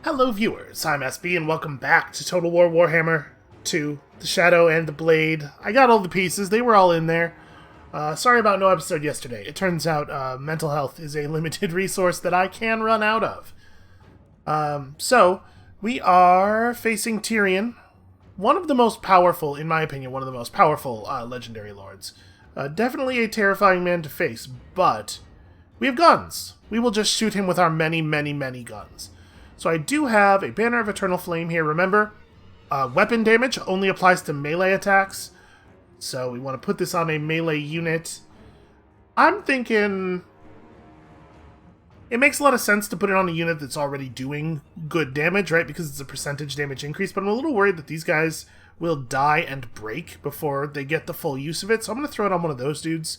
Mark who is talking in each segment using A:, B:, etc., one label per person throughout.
A: Hello viewers, I'm SB and welcome back to Total War Warhammer 2, the Shadow and the Blade. I got all the pieces, they were all in there. Sorry about no episode yesterday. It turns out mental health is a limited resource that I can run out of. So, we are facing Tyrion, one of the most powerful, in my opinion, one of the most powerful legendary lords. Definitely a terrifying man to face, but we have guns. We will just shoot him with our many guns. So I do have a Banner of Eternal Flame here. Remember, weapon damage only applies to melee attacks. So we want to put this on a melee unit. I'm thinking it makes a lot of sense to put it on a unit that's already doing good damage, right? Because it's a percentage damage increase. But I'm a little worried that these guys will die and break before they get the full use of it. So I'm going to throw it on one of those dudes.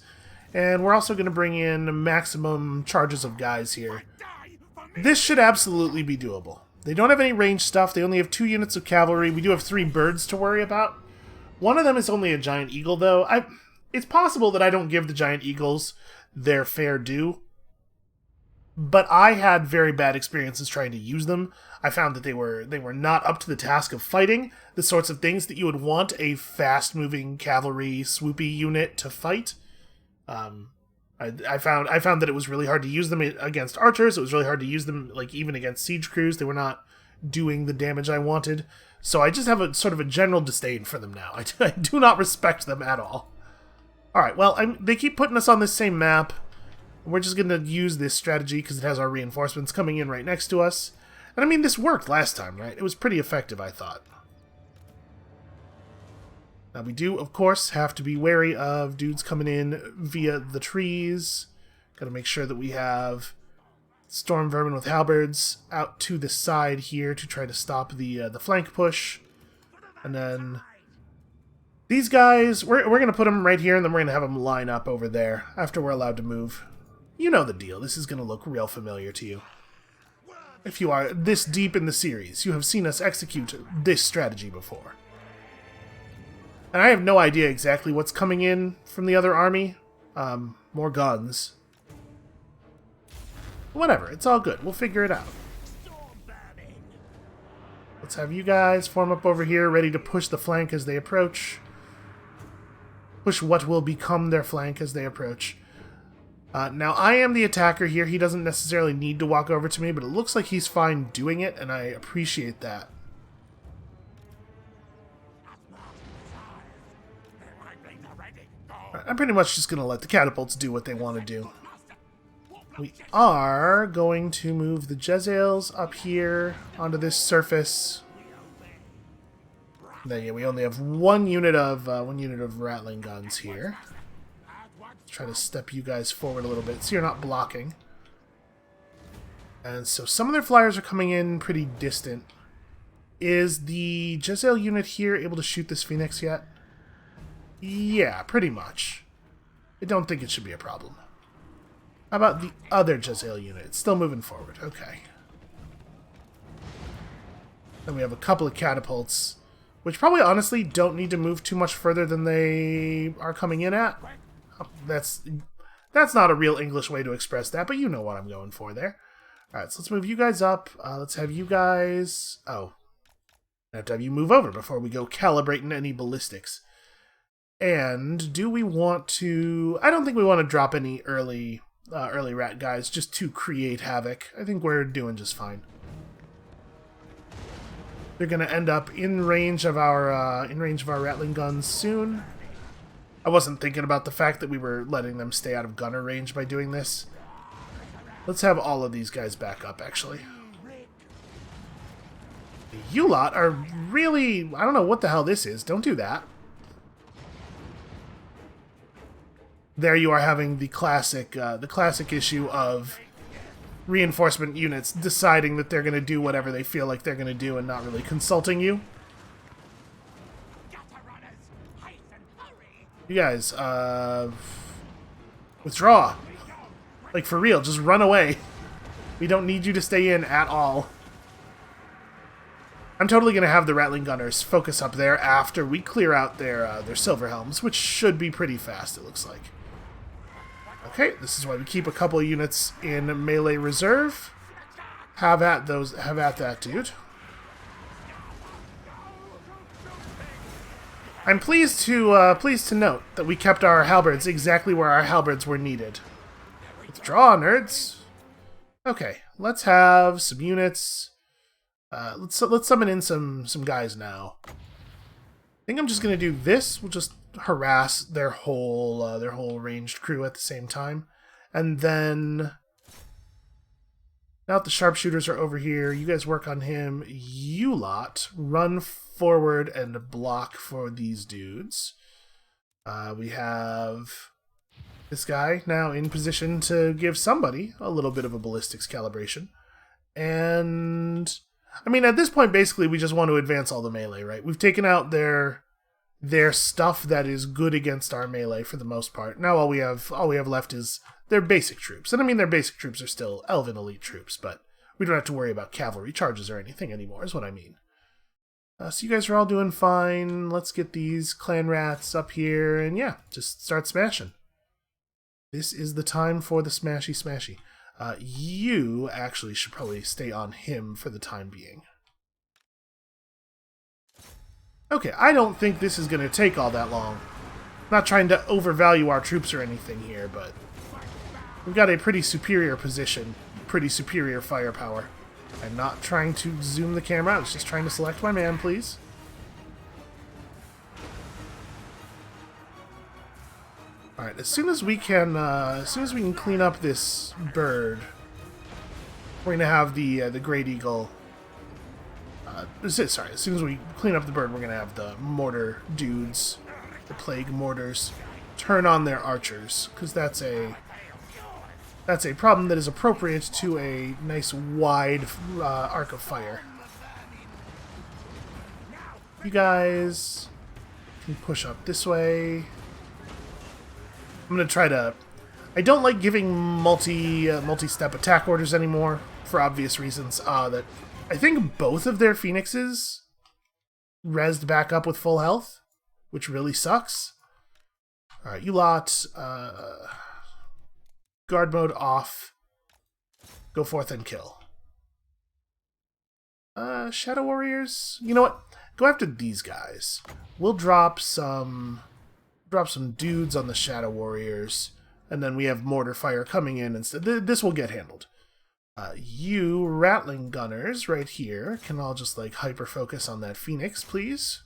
A: And we're also going to bring in maximum charges of guys here. This should absolutely be doable. They don't have any ranged stuff. They only have 2 units of cavalry. We do have 3 birds to worry about. One of them is only a giant eagle, though. It's possible that I don't give the giant eagles their fair due. But I had very bad experiences trying to use them. I found that they were not up to the task of fighting the sorts of things that you would want a fast-moving cavalry swoopy unit to fight. I found that it was really hard to use them against archers. It was really hard to use them, like, even against siege crews. They were not doing the damage I wanted. So I just have a sort of a general disdain for them now. I do not respect them at all. Alright, well, they keep putting us on this same map. We're just going to use this strategy because it has our reinforcements coming in right next to us. And I mean, this worked last time, right? It was pretty effective, I thought. Now, we do, of course, have to be wary of dudes coming in via the trees. Got to make sure that we have storm vermin with halberds out to the side here to try to stop the flank push. And then these guys, we're going to put them right here, and then we're going to have them line up over there after we're allowed to move. You know the deal. This is going to look real familiar to you. If you are this deep in the series, you have seen us execute this strategy before. And I have no idea exactly what's coming in from the other army. More guns. Whatever, it's all good. We'll figure it out. Let's have you guys form up over here, ready to push the flank as they approach. Push what will become their flank as they approach. Now, I am the attacker here. He doesn't necessarily need to walk over to me, but it looks like he's fine doing it, and I appreciate that. I'm pretty much just going to let the catapults do what they want to do. We are going to move the Jezzails up here onto this surface. Then, yeah, we only have one unit of rattling guns here. Let's try to step you guys forward a little bit so you're not blocking. And so some of their flyers are coming in pretty distant. Is the Jezzail unit here able to shoot this Phoenix yet? Yeah, pretty much. I don't think it should be a problem. How about the other Jezzail unit? It's still moving forward. Okay. Then we have a couple of catapults, which probably honestly don't need to move too much further than they are coming in at. That's not a real English way to express that, but you know what I'm going for there. Alright, so let's move you guys up. Let's have you guys... Oh. I have to have you move over before we go calibrating any ballistics. And do we want to... I don't think we want to drop any early rat guys just to create havoc. I think we're doing just fine. They're going to end up in range of our rattling guns soon. I wasn't thinking about the fact that we were letting them stay out of gunner range by doing this. Let's have all of these guys back up, actually. You lot are really... I don't know what the hell this is. Don't do that. There you are having the classic issue of reinforcement units deciding that they're going to do whatever they feel like they're going to do and not really consulting you. You guys, withdraw. Like, for real, just run away. We don't need you to stay in at all. I'm totally going to have the Rattling Gunners focus up there after we clear out their Silver Helms, which should be pretty fast, it looks like. Okay, this is why we keep a couple of units in melee reserve. Have at that, dude. I'm pleased to note that we kept our halberds exactly where our halberds were needed. Withdraw, nerds. Okay, let's have some units. Let's summon in some guys now. I think I'm just gonna do this. We'll just harass their whole ranged crew at the same time, and then now that the sharpshooters are over here, you guys work on him. You lot run forward and block for these dudes. We have this guy now in position to give somebody a little bit of a ballistics calibration. And I mean, at this point, basically, we just want to advance all the melee, right? We've taken out their stuff that is good against our melee for the most part. Now all we have left is their basic troops. And I mean, their basic troops are still elven elite troops, but we don't have to worry about cavalry charges or anything anymore, is what I mean. So you guys are all doing fine. Let's get these clan rats up here, and yeah, just start smashing. This is the time for the smashy smashy. You actually should probably stay on him for the time being. Okay, I don't think this is going to take all that long. I'm not trying to overvalue our troops or anything here, but we've got a pretty superior position, pretty superior firepower. I'm not trying to zoom the camera, I was just trying to select my man, please. Alright, as soon as we can clean up this bird, we're going to have the Great Eagle. Sorry, as soon as we clean up the bird, we're going to have the mortar dudes, the plague mortars, turn on their archers, because that's a problem that is appropriate to a nice wide arc of fire. You guys can push up this way. I'm going to try to... I don't like giving multi-step attack orders anymore, for obvious reasons. That I think both of their phoenixes rezzed back up with full health, which really sucks. Alright, you lot... guard mode off. Go forth and kill. Shadow Warriors? You know what? Go after these guys. We'll drop some dudes on the Shadow Warriors, and then we have mortar fire coming in instead. This will get handled. You Rattling Gunners right here can all just like hyper focus on that Phoenix, please.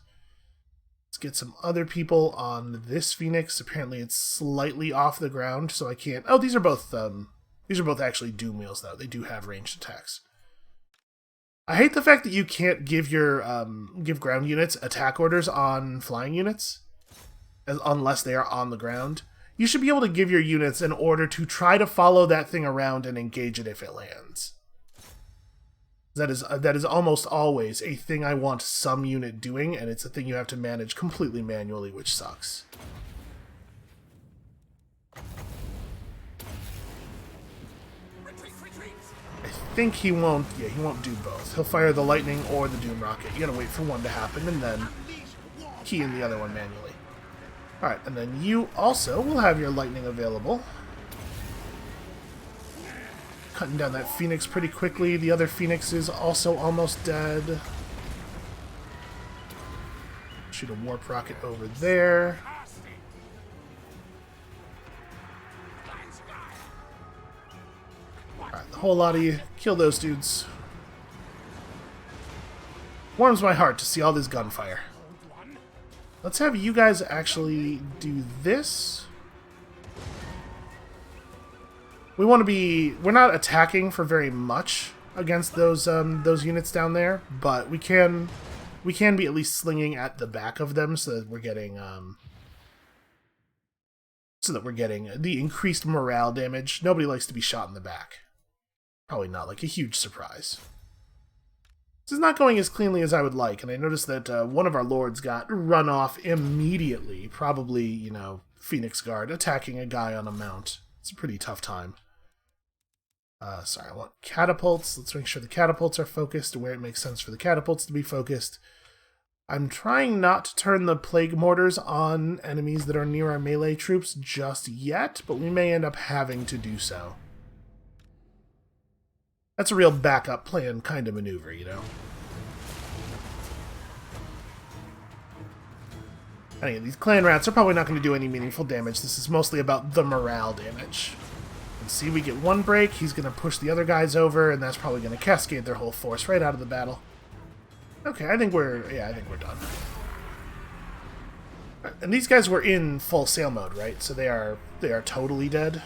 A: Let's get some other people on this Phoenix. Apparently it's slightly off the ground, so I can't... Oh, these are both actually doom wheels, though. They do have ranged attacks. I hate the fact that you can't give your give ground units attack orders on flying units, unless they are on the ground. You should be able to give your units an order to try to follow that thing around and engage it if it lands. That is almost always a thing I want some unit doing, and it's a thing you have to manage completely manually, which sucks. I think he won't do both. He'll fire the lightning or the doom rocket. You gotta wait for one to happen, and then key in the other one manually. Alright, and then you also will have your lightning available. Cutting down that Phoenix pretty quickly. The other Phoenix is also almost dead. Shoot a warp rocket over there. Alright, the whole lot of you, kill those dudes. Warms my heart to see all this gunfire. Let's have you guys actually do this. We're not attacking for very much against those units down there, but we can be at least slinging at the back of them so that we're getting the increased morale damage. Nobody likes to be shot in the back. Probably not like a huge surprise. This is not going as cleanly as I would like, and I noticed that one of our lords got run off immediately, probably, you know, Phoenix Guard attacking a guy on a mount. It's a pretty tough time. Sorry, I want catapults. Let's make sure the catapults are focused where it makes sense for the catapults to be focused. I'm trying not to turn the plague mortars on enemies that are near our melee troops just yet, but we may end up having to do so. That's a real backup plan kind of maneuver, you know? Anyway, these clan rats are probably not going to do any meaningful damage. This is mostly about the morale damage. And see, we get one break, he's going to push the other guys over, and that's probably going to cascade their whole force right out of the battle. Okay, I think we're done. And these guys were in full sail mode, right? So they are totally dead.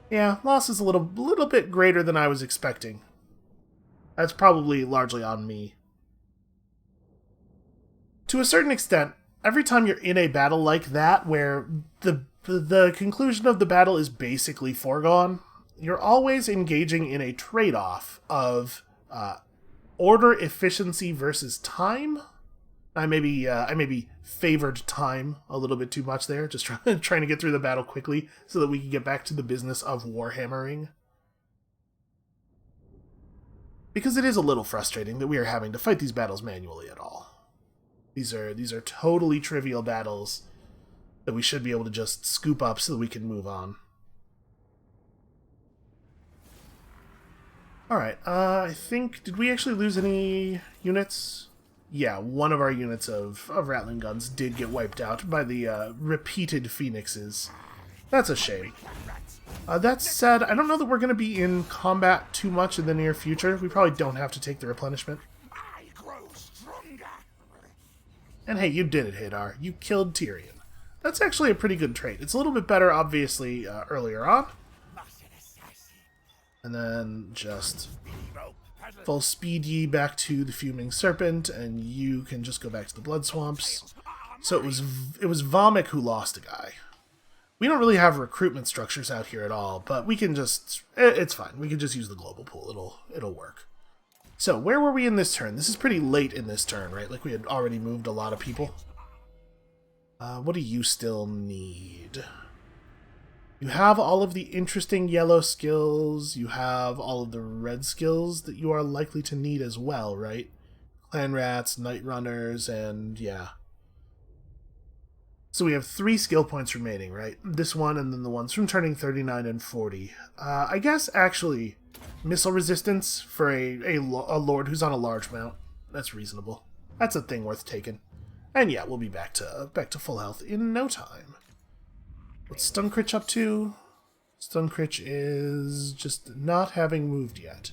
A: Yeah, loss is a little bit greater than I was expecting. That's probably largely on me. To a certain extent, every time you're in a battle like that, where the conclusion of the battle is basically foregone, you're always engaging in a trade-off of order efficiency versus time. I maybe favored time a little bit too much there, just trying to get through the battle quickly so that we can get back to the business of warhammering. Because it is a little frustrating that we are having to fight these battles manually at all. These are totally trivial battles that we should be able to just scoop up so that we can move on. Alright, I think... Did we actually lose any units? Yeah, one of our units of rattling guns did get wiped out by the repeated phoenixes. That's a shame. That said, I don't know that we're going to be in combat too much in the near future. We probably don't have to take the replenishment. And hey, you did it, Hadar. You killed Tyrion. That's actually a pretty good trait. It's a little bit better, obviously, earlier on. And then just full speed ye back to the Fuming Serpent, and you can just go back to the Blood Swamps. So it was Vomik who lost a guy. We don't really have recruitment structures out here at all, but we can just... It's fine. We can just use the global pool. It'll work. So, where were we in this turn? This is pretty late in this turn, right? Like we had already moved a lot of people. What do you still need? You have all of the interesting yellow skills. You have all of the red skills that you are likely to need as well, right? Clan Rats, Night Runners, and yeah. So we have 3 skill points remaining, right? This one and then the ones from turning 39 and 40. I guess, actually, missile resistance for a lord who's on a large mount. That's reasonable. That's a thing worth taking. And yeah, we'll be back to full health in no time. What's Stuncritch up to? Stuncritch is just not having moved yet.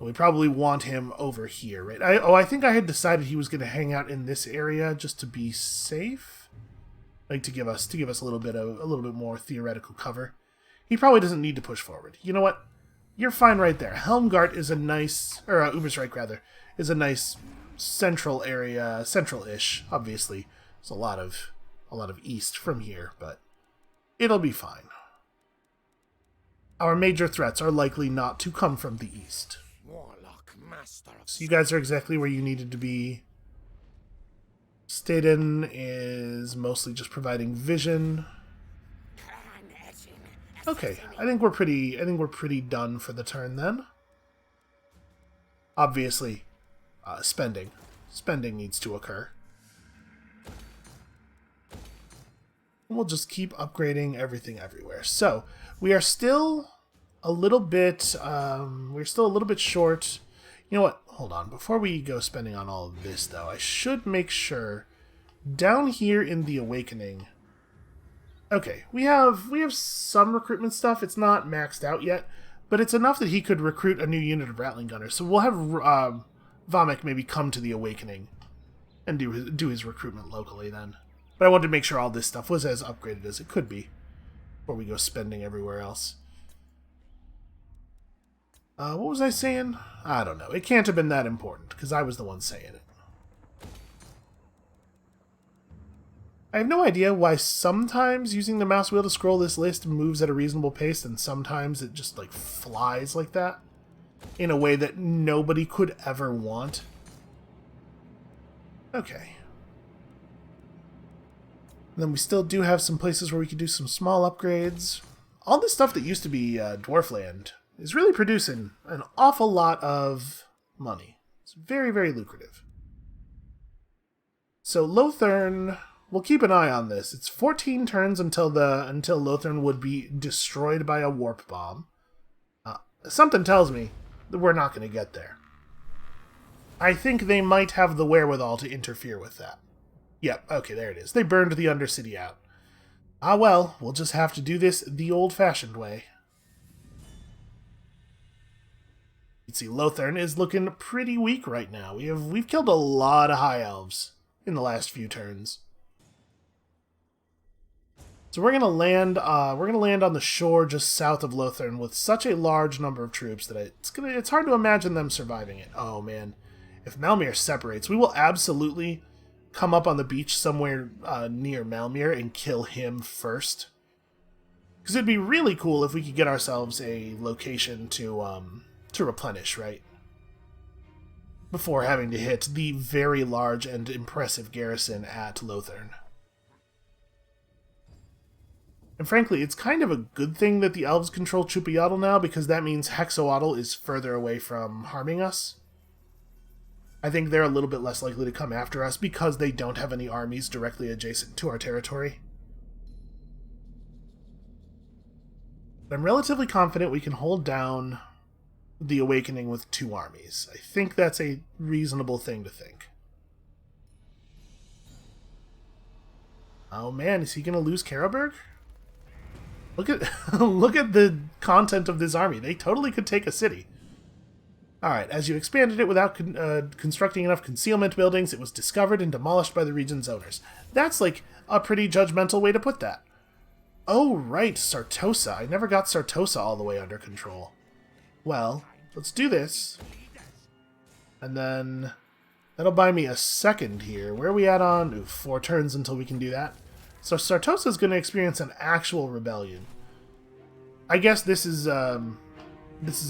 A: We probably want him over here, right? I think I had decided he was going to hang out in this area just to be safe, like to give us a little bit more theoretical cover. He probably doesn't need to push forward. You know what? You're fine right there. Helmgart is a nice, or Ubersreich rather, is a nice central area, central-ish. Obviously, there's a lot of east from here, but it'll be fine. Our major threats are likely not to come from the east. So you guys are exactly where you needed to be. Staden is mostly just providing vision. Okay, I think we're pretty done for the turn then. Obviously, spending needs to occur. We'll just keep upgrading everything everywhere. So we are still a little bit short. You know what? Hold on. Before we go spending on all of this, though, I should make sure down here in the Awakening. Okay, we have some recruitment stuff. It's not maxed out yet, but it's enough that he could recruit a new unit of Rattling Gunners. So we'll have Vomik maybe come to the Awakening and do his recruitment locally then. But I wanted to make sure all this stuff was as upgraded as it could be before we go spending everywhere else. What was I saying? I don't know. It can't have been that important, because I was the one saying it. I have no idea why sometimes using the mouse wheel to scroll this list moves at a reasonable pace, and sometimes it just, like, flies like that. In a way that nobody could ever want. Okay. And then we still do have some places where we could do some small upgrades. All this stuff that used to be Dwarfland is really producing an awful lot of money. It's very, very lucrative. So Lothern, we'll keep an eye on this. It's 14 turns until Lothern would be destroyed by a warp bomb. Something tells me that we're not going to get there. I think they might have the wherewithal to interfere with that. Yep, okay, there it is. They burned the Undercity out. Ah well, we'll just have to do this the old-fashioned way. You can see Lothern is looking pretty weak right now. We've killed a lot of high elves in the last few turns. So we're gonna land on the shore just south of Lothern with such a large number of troops that it's hard to imagine them surviving it. Oh man, if Malmir separates, we will absolutely come up on the beach somewhere near Malmir and kill him first. Because it'd be really cool if we could get ourselves a location to replenish, right? Before having to hit the very large and impressive garrison at Lothern. And frankly, it's kind of a good thing that the elves control Chupiatl now, because that means Hexoatl is further away from harming us. I think they're a little bit less likely to come after us because they don't have any armies directly adjacent to our territory. I'm relatively confident we can hold down the Awakening with 2 armies. I think that's a reasonable thing to think. Oh man, is he going to lose Karaberg? Look at look at the content of this army. They totally could take a city. Alright, as you expanded it without constructing enough concealment buildings, it was discovered and demolished by the region's owners. That's like a pretty judgmental way to put that. Oh right, Sartosa. I never got Sartosa all the way under control. Well, let's do this. And then that'll buy me a second here. Where are we at on? Ooh, 4 turns until we can do that. So Sartosa is going to experience an actual rebellion. I guess this is a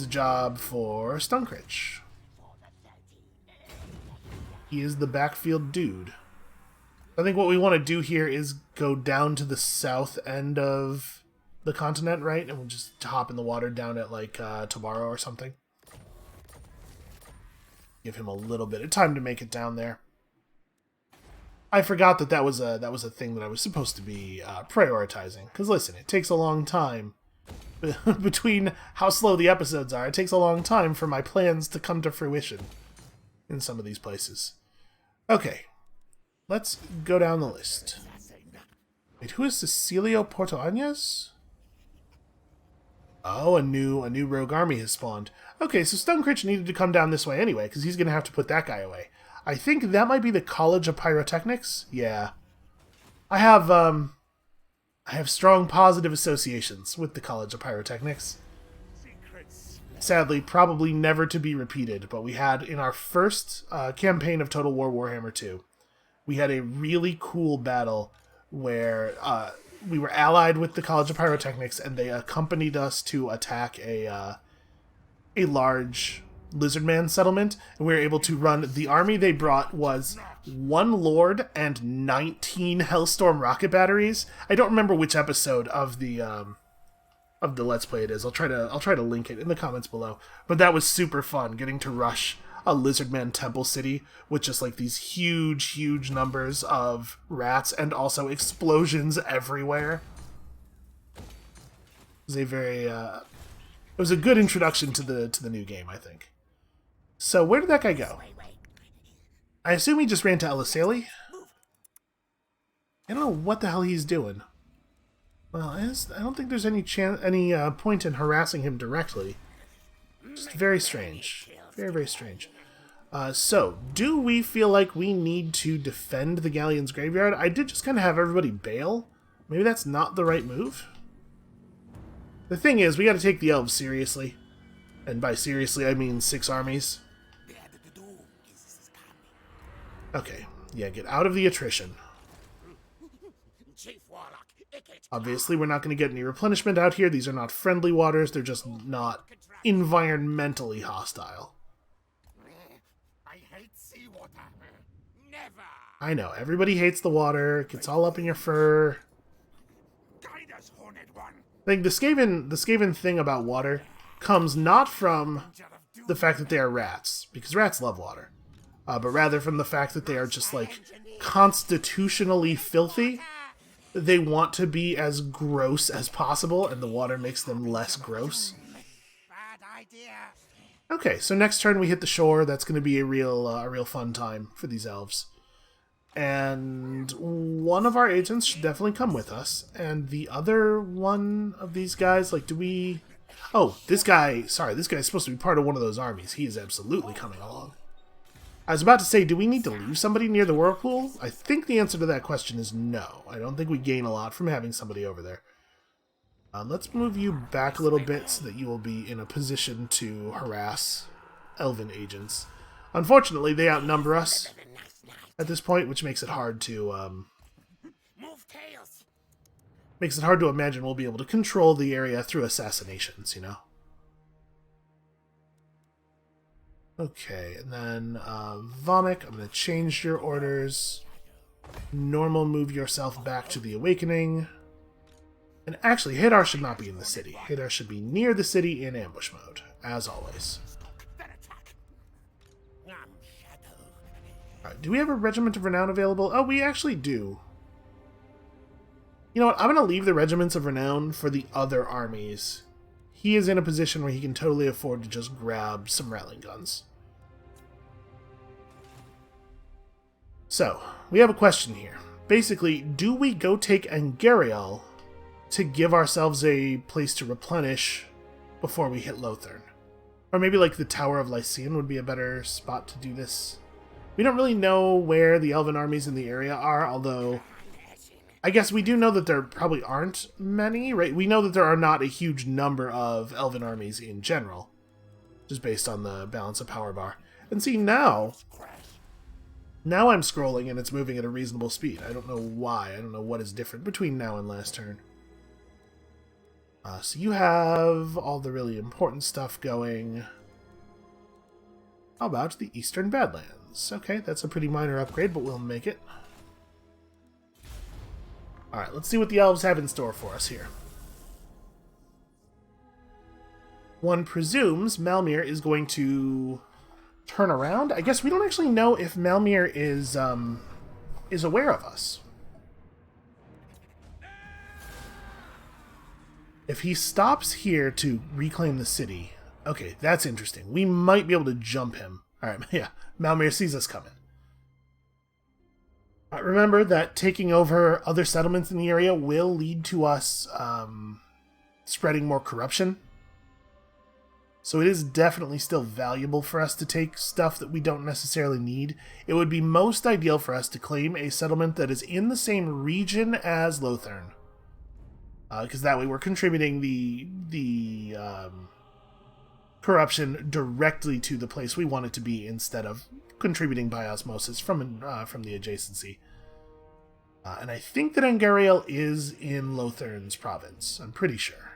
A: job for Stunkrich. He is the backfield dude. I think what we want to do here is go down to the south end of the continent, right? And we'll just hop in the water down at like Tabaro or something. Give him a little bit of time to make it down there. I forgot that was a thing that I was supposed to be prioritizing. Because listen, it takes a long time between how slow the episodes are. It takes a long time for my plans to come to fruition in some of these places. Okay, let's go down the list. Wait, who is Cecilio Porto Añez? Oh, a new rogue army has spawned. Okay, so Stunkrich needed to come down this way anyway, because he's going to have to put that guy away. I think that might be the College of Pyrotechnics. Yeah. I have strong positive associations with the College of Pyrotechnics. Sadly, probably never to be repeated, but we had, in our first campaign of Total War Warhammer 2, we had a really cool battle where we were allied with the College of Pyrotechnics, and they accompanied us to attack a large Lizardman settlement, and we were able to run. The army they brought was 1 Lord and 19 Hellstorm rocket batteries. I don't remember which episode of the Let's Play it is. I'll try to link it in the comments below. But that was super fun, getting to rush a Lizardman temple city with just like these huge numbers of rats and also explosions everywhere. It was a good introduction to the new game, I think. So where did that guy go? I assume he just ran to Elisali. I don't know what the hell he's doing. Well, I don't think there's any point in harassing him directly. Just very strange. Very strange. So, do we feel like we need to defend the Galleon's graveyard? I did just kind of have everybody bail. Maybe that's not the right move. The thing is, we got to take the elves seriously. And by seriously, I mean 6 armies. Okay, yeah, get out of the attrition. Obviously, we're not going to get any replenishment out here. These are not friendly waters. They're just not environmentally hostile.
B: I hate seawater. Never.
A: I know, everybody hates the water. It gets all up in your fur.
B: Guide us, horned one.
A: I think the Skaven thing about water comes not from the fact that they are rats, because rats love water. but rather from the fact that they are just, like, constitutionally filthy. They want to be as gross as possible, and the water makes them less gross.
B: Bad idea.
A: Okay, so next turn we hit the shore. That's going to be a real fun time for these elves. And one of our agents should definitely come with us. And the other one of these guys, like, do we... Oh, this guy... Sorry, this guy's supposed to be part of one of those armies. He is absolutely coming along. I was about to say, do we need to leave somebody near the whirlpool? I think the answer to that question is no. I don't think we gain a lot from having somebody over there. Let's move you back a little bit so that you will be in a position to harass elven agents. Unfortunately, they outnumber us at this point, which makes it hard to
B: Move tails.
A: makes it hard to imagine we'll be able to control the area through assassinations, you know? Okay, and then Vomit, I'm going to change your orders. Normal, move yourself back to the Awakening. And actually, Hadar should not be in the city. Hadar should be near the city in ambush mode, as always.
B: Then attack. Shadow.
A: Alright, do we have a Regiment of Renown available? Oh, we actually do. You know what? I'm going to leave the Regiments of Renown for the other armies. He is in a position where he can totally afford to just grab some Rattling Guns. So, we have a question here. Basically, do we go take Angariel to give ourselves a place to replenish before we hit Lothern? Or maybe like the Tower of Lycian would be a better spot to do this. We don't really know where the elven armies in the area are, although I guess we do know that there probably aren't many, right? We know that there are not a huge number of elven armies in general, just based on the balance of power bar. And see, now I'm scrolling and it's moving at a reasonable speed. I don't know why. I don't know what is different between now and last turn. So you have all the really important stuff going. How about the Eastern Badlands? Okay, that's a pretty minor upgrade, but we'll make it. Alright, let's see what the elves have in store for us here. One presumes Malmir is going to turn around. I guess we don't actually know if Malmir is aware of us. If he stops here to reclaim the city... Okay, that's interesting. We might be able to jump him. Alright, yeah. Malmir sees us coming. Remember that taking over other settlements in the area will lead to us spreading more corruption. So it is definitely still valuable for us to take stuff that we don't necessarily need. It would be most ideal for us to claim a settlement that is in the same region as Lothern. Because that way we're contributing the corruption directly to the place we want it to be instead of contributing by osmosis from the adjacency. And I think that Angariel is in Lothern's province. I'm pretty sure.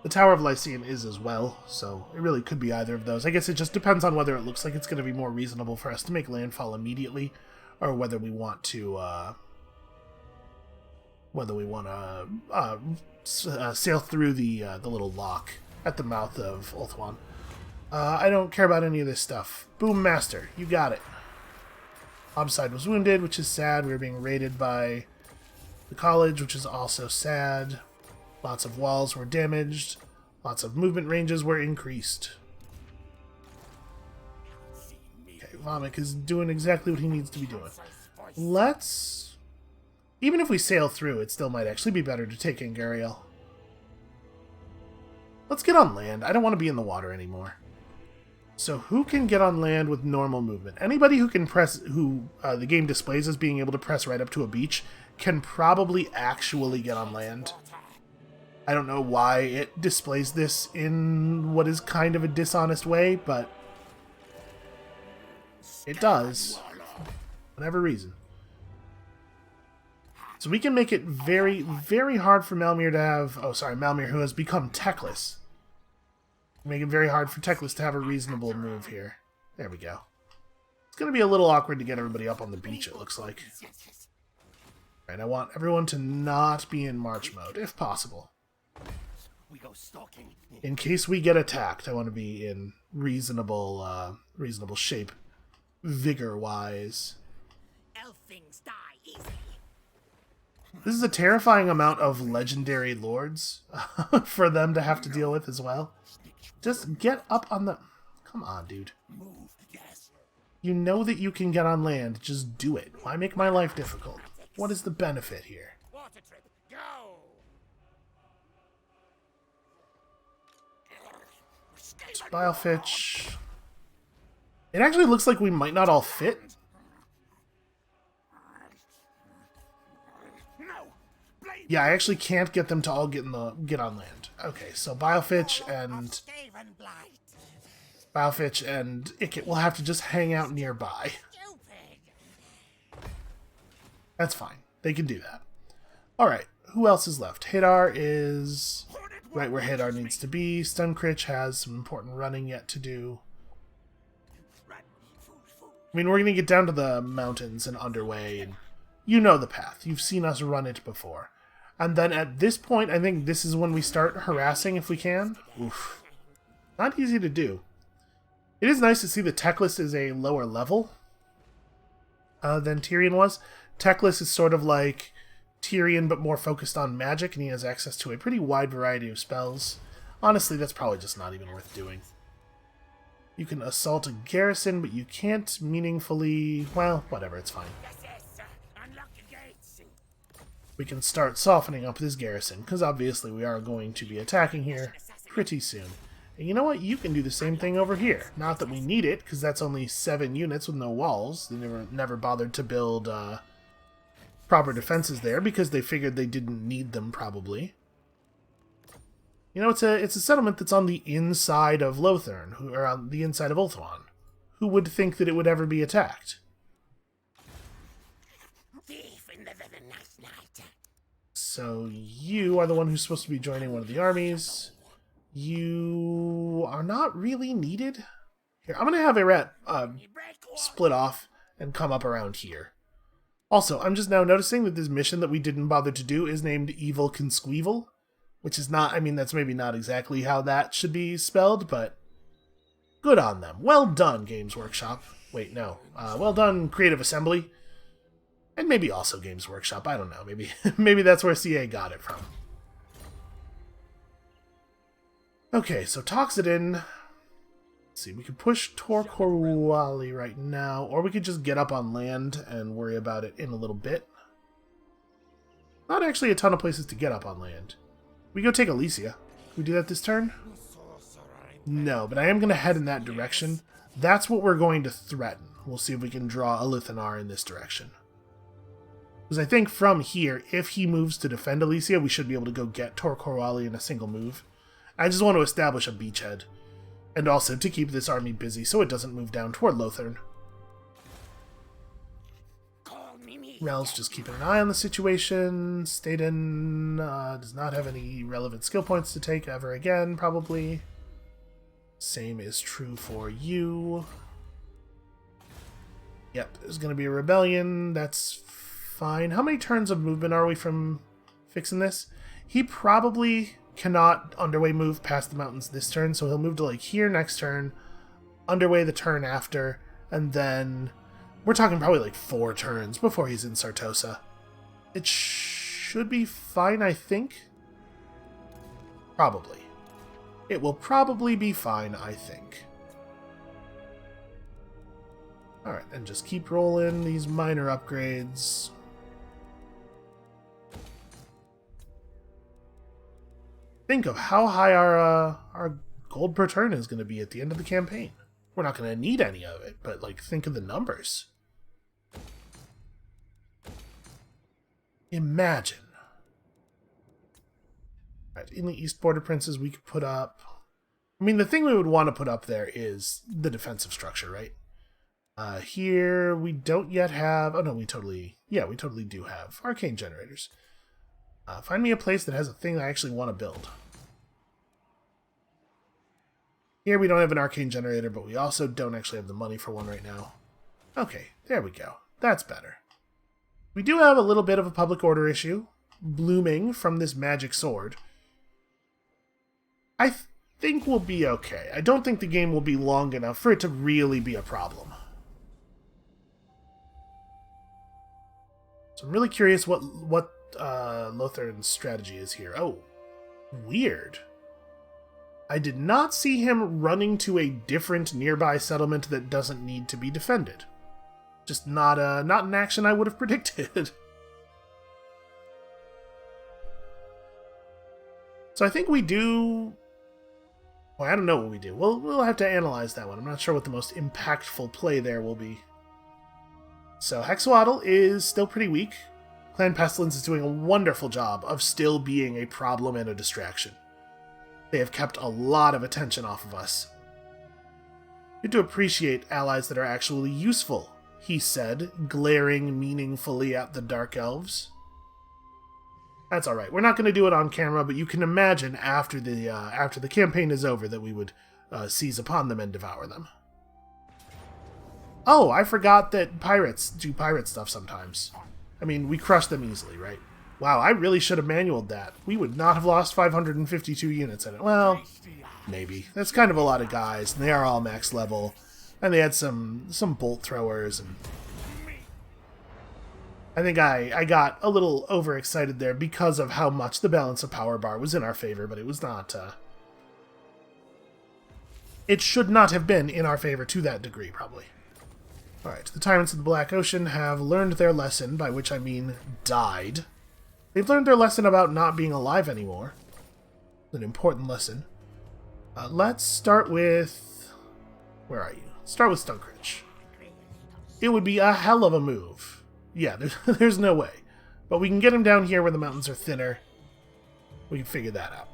A: The Tower of Lycian is as well, so it really could be either of those. I guess it just depends on whether it looks like it's going to be more reasonable for us to make landfall immediately, or whether we want to sail through the little lock at the mouth of Ulthuan. I don't care about any of this stuff. Boom Master, you got it. Homicide was wounded, which is sad. We were being raided by the college, which is also sad. Lots of walls were damaged. Lots of movement ranges were increased. Okay, Vomit is doing exactly what he needs to be doing. Let's... Even if we sail through, it still might actually be better to take Angariel. Let's get on land. I don't want to be in the water anymore. So who can get on land with normal movement? Anybody who can press, the game displays as being able to press right up to a beach, can probably actually get on land. I don't know why it displays this in what is kind of a dishonest way, but it does. For whatever reason. So we can make it very, very hard for Malmir to have... Oh, sorry, Malmir, who has become techless. Make it very hard for techless to have a reasonable move here. There we go. It's going to be a little awkward to get everybody up on the beach, it looks like. Alright, I want everyone to not be in march mode, if possible.
B: We go stalking.
A: In case we get attacked, I want to be in reasonable shape, vigor-wise.
B: Elf things die easy.
A: This is a terrifying amount of legendary lords for them to have to deal with as well. Just get up on the... Come on, dude.
B: Move, yes.
A: You know that you can get on land. Just do it. Why make my life difficult? What is the benefit here?
B: Water trip, go.
A: Biofitch. It actually looks like we might not all fit.
B: No. Blame
A: Yeah, I actually can't get them to all get on land. Okay, so Biofitch and
B: Skaven blight.
A: Ikit will have to just hang out nearby.
B: Stupid.
A: That's fine. They can do that. Alright, who else is left? Hadar is right where Hadar needs to be. Stuncritch has some important running yet to do.
B: Run. Food, food.
A: I mean, we're going to get down to the mountains and underway, and you know the path. You've seen us run it before. And then at this point, I think this is when we start harassing if we can. Oof. Not easy to do. It is nice to see the Teclis is a lower level than Tyrion was. Teclis is sort of like Tyrion, but more focused on magic, and he has access to a pretty wide variety of spells. Honestly, that's probably just not even worth doing. You can assault a garrison, but you can't meaningfully... Well, whatever, it's fine.
B: Yes, yes. Unlock the gates.
A: We can start softening up this garrison, because obviously we are going to be attacking here pretty soon. And you know what? You can do the same thing over here. Not that we need it, because that's only 7 units with no walls. They never bothered to build proper defenses there, because they figured they didn't need them, probably. You know, it's a settlement that's on the inside of Lothern, or on the inside of Ulthuan. Who would think that it would ever be attacked?
B: Thief in the night.
A: So you are the one who's supposed to be joining one of the armies. You are not really needed. Here, I'm going to have Eret split off and come up around here. Also, I'm just now noticing that this mission that we didn't bother to do is named Evil Consqueevil, which is not, I mean, that's maybe not exactly how that should be spelled, but good on them. Well done, Games Workshop. Wait, no. Well done, Creative Assembly. And maybe also Games Workshop. I don't know. Maybe that's where CA got it from. Okay, so Toxodin. Let's see, we could push Torkorwali right now, or we could just get up on land and worry about it in a little bit. Not actually a ton of places to get up on land. We go take Elysia. Can we do that this turn? No, but I am going to head in that direction. That's what we're going to threaten. We'll see if we can draw a Lithanar in this direction. Because I think from here, if he moves to defend Elysia, we should be able to go get Torkorwali in a single move. I just want to establish a beachhead. And also to keep this army busy so it doesn't move down toward Lothern. Rel's just keeping an eye on the situation. Staden does not have any relevant skill points to take ever again, probably. Same is true for you. Yep, there's going to be a rebellion. That's fine. How many turns of movement are we from fixing this? He probably cannot underway move past the mountains this turn, so he'll move to like here next turn, underway the turn after, and then we're talking probably like 4 turns before he's in Sartosa. It should be fine, I think. Probably. It will probably be fine, I think. Alright, and just keep rolling these minor upgrades. Think of how high our gold per turn is going to be at the end of the campaign. We're not going to need any of it, but like think of the numbers. Imagine. Right, in the East Border Princes we could put up... I mean, the thing we would want to put up there is the defensive structure, right? Here we don't yet have... Oh no, we totally do have arcane generators. Find me a place that has a thing I actually want to build. Here we don't have an arcane generator, but we also don't actually have the money for one right now. Okay, there we go. That's better. We do have a little bit of a public order issue blooming from this magic sword. I think we'll be okay. I don't think the game will be long enough for it to really be a problem. So I'm really curious what Lotharin's strategy is here. Oh, weird. I did not see him running to a different nearby settlement that doesn't need to be defended. Just not an action I would have predicted. So I think we do... Well, I don't know what we do. We'll have to analyze that one. I'm not sure what the most impactful play there will be. So Hexawaddle is still pretty weak. Clan Pestilence is doing a wonderful job of still being a problem and a distraction. They have kept a lot of attention off of us. Good to appreciate allies that are actually useful, he said, glaring meaningfully at the Dark Elves. That's alright. We're not going to do it on camera, but you can imagine after the campaign is over that we would seize upon them and devour them. Oh, I forgot that pirates do pirate stuff sometimes. I mean, we crush them easily, right? Wow, I really should have manualed that. We would not have lost 552 units in it. Well, maybe. That's kind of a lot of guys, and they are all max level. And they had some bolt throwers, and... I think I got a little overexcited there because of how much the balance of power bar was in our favor, but it was not... It should not have been in our favor to that degree, probably. Alright, the Tyrants of the Black Ocean have learned their lesson, by which I mean died. They've learned their lesson about not being alive anymore. An important lesson. Let's start with... Where are you? Start with Stunkridge. It would be a hell of a move. Yeah, there's no way. But we can get him down here where the mountains are thinner. We can figure that out.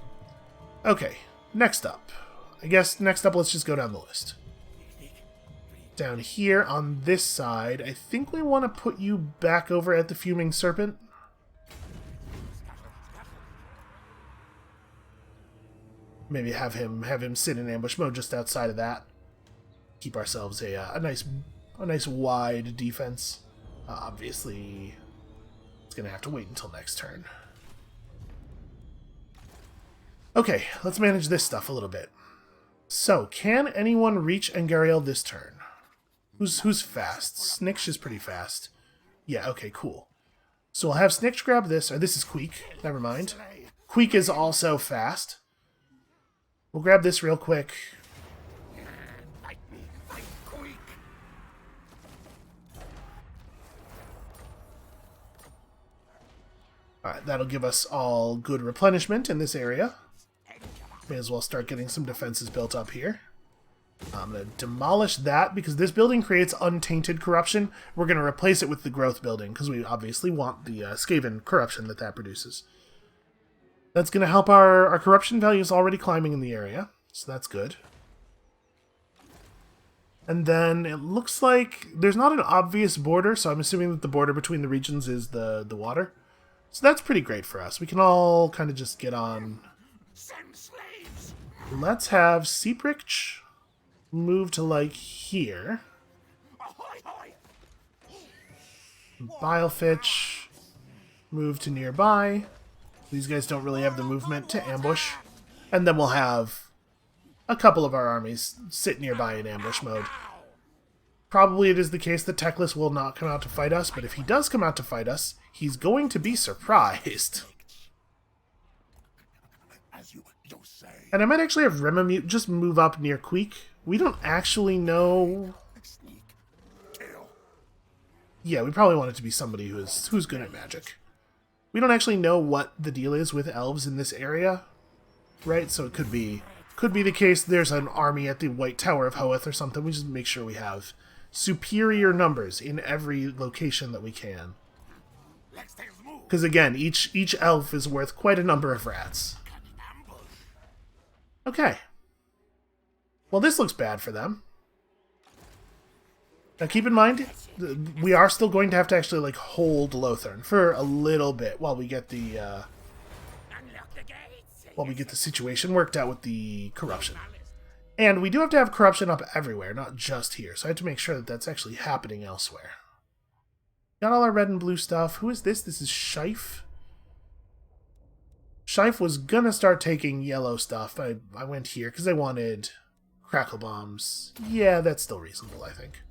A: Okay, next up. I guess next up let's just go down the list. Down here on this side, I think we want to put you back over at the Fuming Serpent. Maybe have him sit in ambush mode just outside of that. Keep ourselves a nice wide defense. Obviously, it's gonna have to wait until next turn. Okay, let's manage this stuff a little bit. So, can anyone reach Angariel this turn? Who's fast? Sniksh is pretty fast. Yeah, okay, cool. So we'll have Sniksh grab this, or this is Queek, never mind. Queek is also fast. We'll grab this real quick. Alright, that'll give us all good replenishment in this area. May as well start getting some defenses built up here. I'm going to demolish that because this building creates untainted corruption. We're going to replace it with the growth building because we obviously want the Skaven corruption that produces. That's going to help our corruption values already climbing in the area, so that's good. And then it looks like there's not an obvious border, so I'm assuming that the border between the regions is the water. So that's pretty great for us. We can all kind of just get on. Let's have Seaprich move to, like, here. Bilefitch move to nearby. These guys don't really have the movement to ambush. And then we'll have a couple of our armies sit nearby in ambush mode. Probably it is the case that Teclis will not come out to fight us, but if he does come out to fight us, he's going to be surprised. And I might actually have Remamute just move up near Queek. We don't actually know... Yeah, we probably want it to be somebody who's good at magic. We don't actually know what the deal is with elves in this area, right? So it could be the case there's an army at the White Tower of Hoeth or something. We just make sure we have superior numbers in every location that we can. Because again, each elf is worth quite a number of rats. Okay. Well, this looks bad for them. Now keep in mind, we are still going to have to actually, like, hold Lotharin for a little bit while we get the situation worked out with the corruption. And we do have to have corruption up everywhere, not just here. So I have to make sure that that's actually happening elsewhere. Got all our red and blue stuff. Who is this? This is Shife. Shife was gonna start taking yellow stuff. I went here because I wanted crackle bombs. Yeah, that's still reasonable, I think.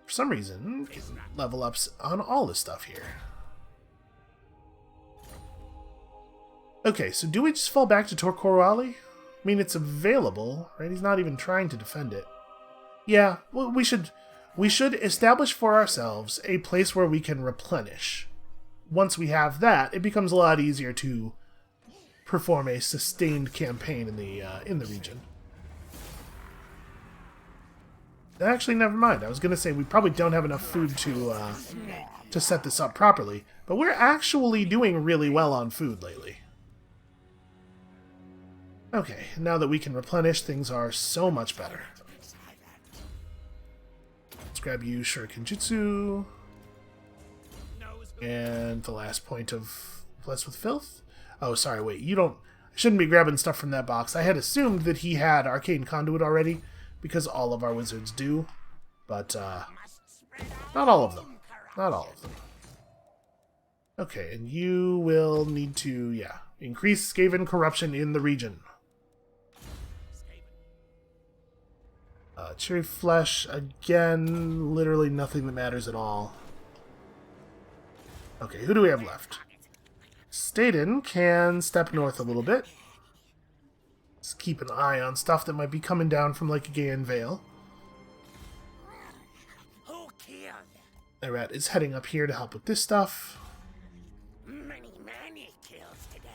A: For some reason, level ups on all this stuff here. Okay, so do we just fall back to Torquorali? I mean, it's available, right? He's not even trying to defend it. Yeah, well, we should establish for ourselves a place where we can replenish. Once we have that, it becomes a lot easier to perform a sustained campaign in the region. Actually, never mind. I was going to say we probably don't have enough food to set this up properly, but we're actually doing really well on food lately. Okay, now that we can replenish, things are so much better. Let's grab you, Shuriken Jutsu. And the last point of Blessed with Filth. Oh, sorry, wait, you don't... I shouldn't be grabbing stuff from that box. I had assumed that he had Arcane Conduit already, because all of our wizards do. But, not all of them. Not all of them. Okay, and you will need to, yeah, increase Skaven corruption in the region. Cherry Flesh, again, literally nothing that matters at all. Okay, who do we have left? Staden can step north a little bit. Let's keep an eye on stuff that might be coming down from like a Gaean Vale. Irat is heading up here to help with this stuff.
B: Many kills today.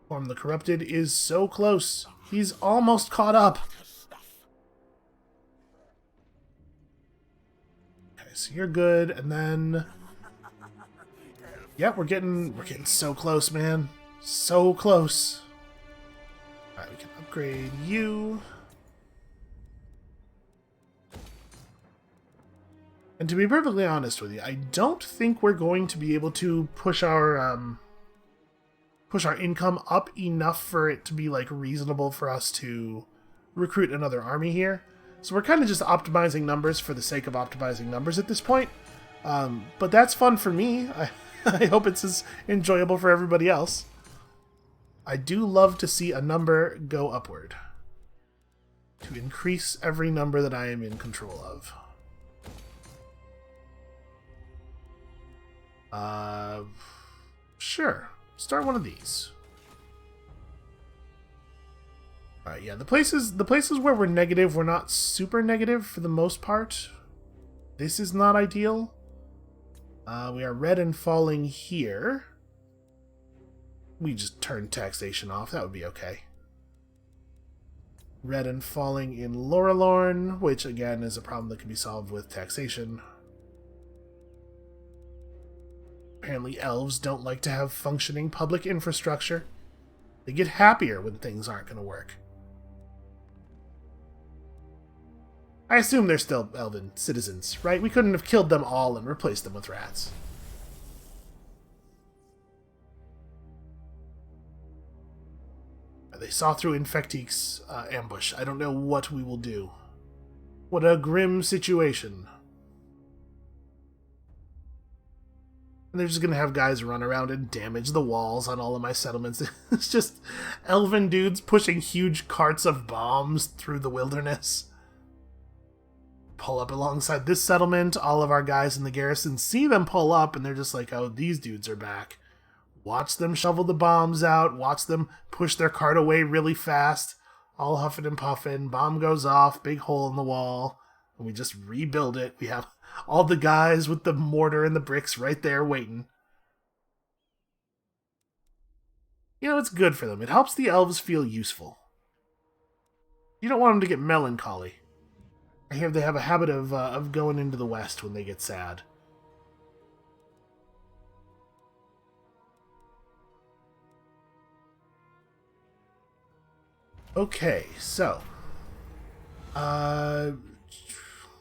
A: Form the Corrupted is so close. He's almost caught up. Okay, so you're good, and then... yeah, we're getting so close, man. So close. Alright, we can upgrade you. And to be perfectly honest with you, I don't think we're going to be able to push our income up enough for it to be like reasonable for us to recruit another army here. So we're kind of just optimizing numbers for the sake of optimizing numbers at this point. But that's fun for me. I hope it's as enjoyable for everybody else. I do love to see a number go upward. To increase every number that I am in control of. Sure. Start one of these. Alright, yeah, the places where we're negative, we're not super negative for the most part. This is not ideal. We are red and falling here. We just turn taxation off. That would be okay. Red and falling in Lorelorn, which again is a problem that can be solved with taxation. Apparently elves don't like to have functioning public infrastructure. They get happier when things aren't going to work. I assume they're still elven citizens, right? We couldn't have killed them all and replaced them with rats. They saw through Infectique's ambush. I don't know what we will do. What a grim situation. And they're just going to have guys run around and damage the walls on all of my settlements. It's just elven dudes pushing huge carts of bombs through the wilderness. Pull up alongside this settlement. All of our guys in the garrison see them pull up, and they're just like, oh, these dudes are back. Watch them shovel the bombs out. Watch them push their cart away really fast. All huffing and puffing. Bomb goes off. Big hole in the wall. And we just rebuild it. We have all the guys with the mortar and the bricks right there waiting. You know, it's good for them. It helps the elves feel useful. You don't want them to get melancholy. I hear they have a habit of going into the west when they get sad. Okay, so...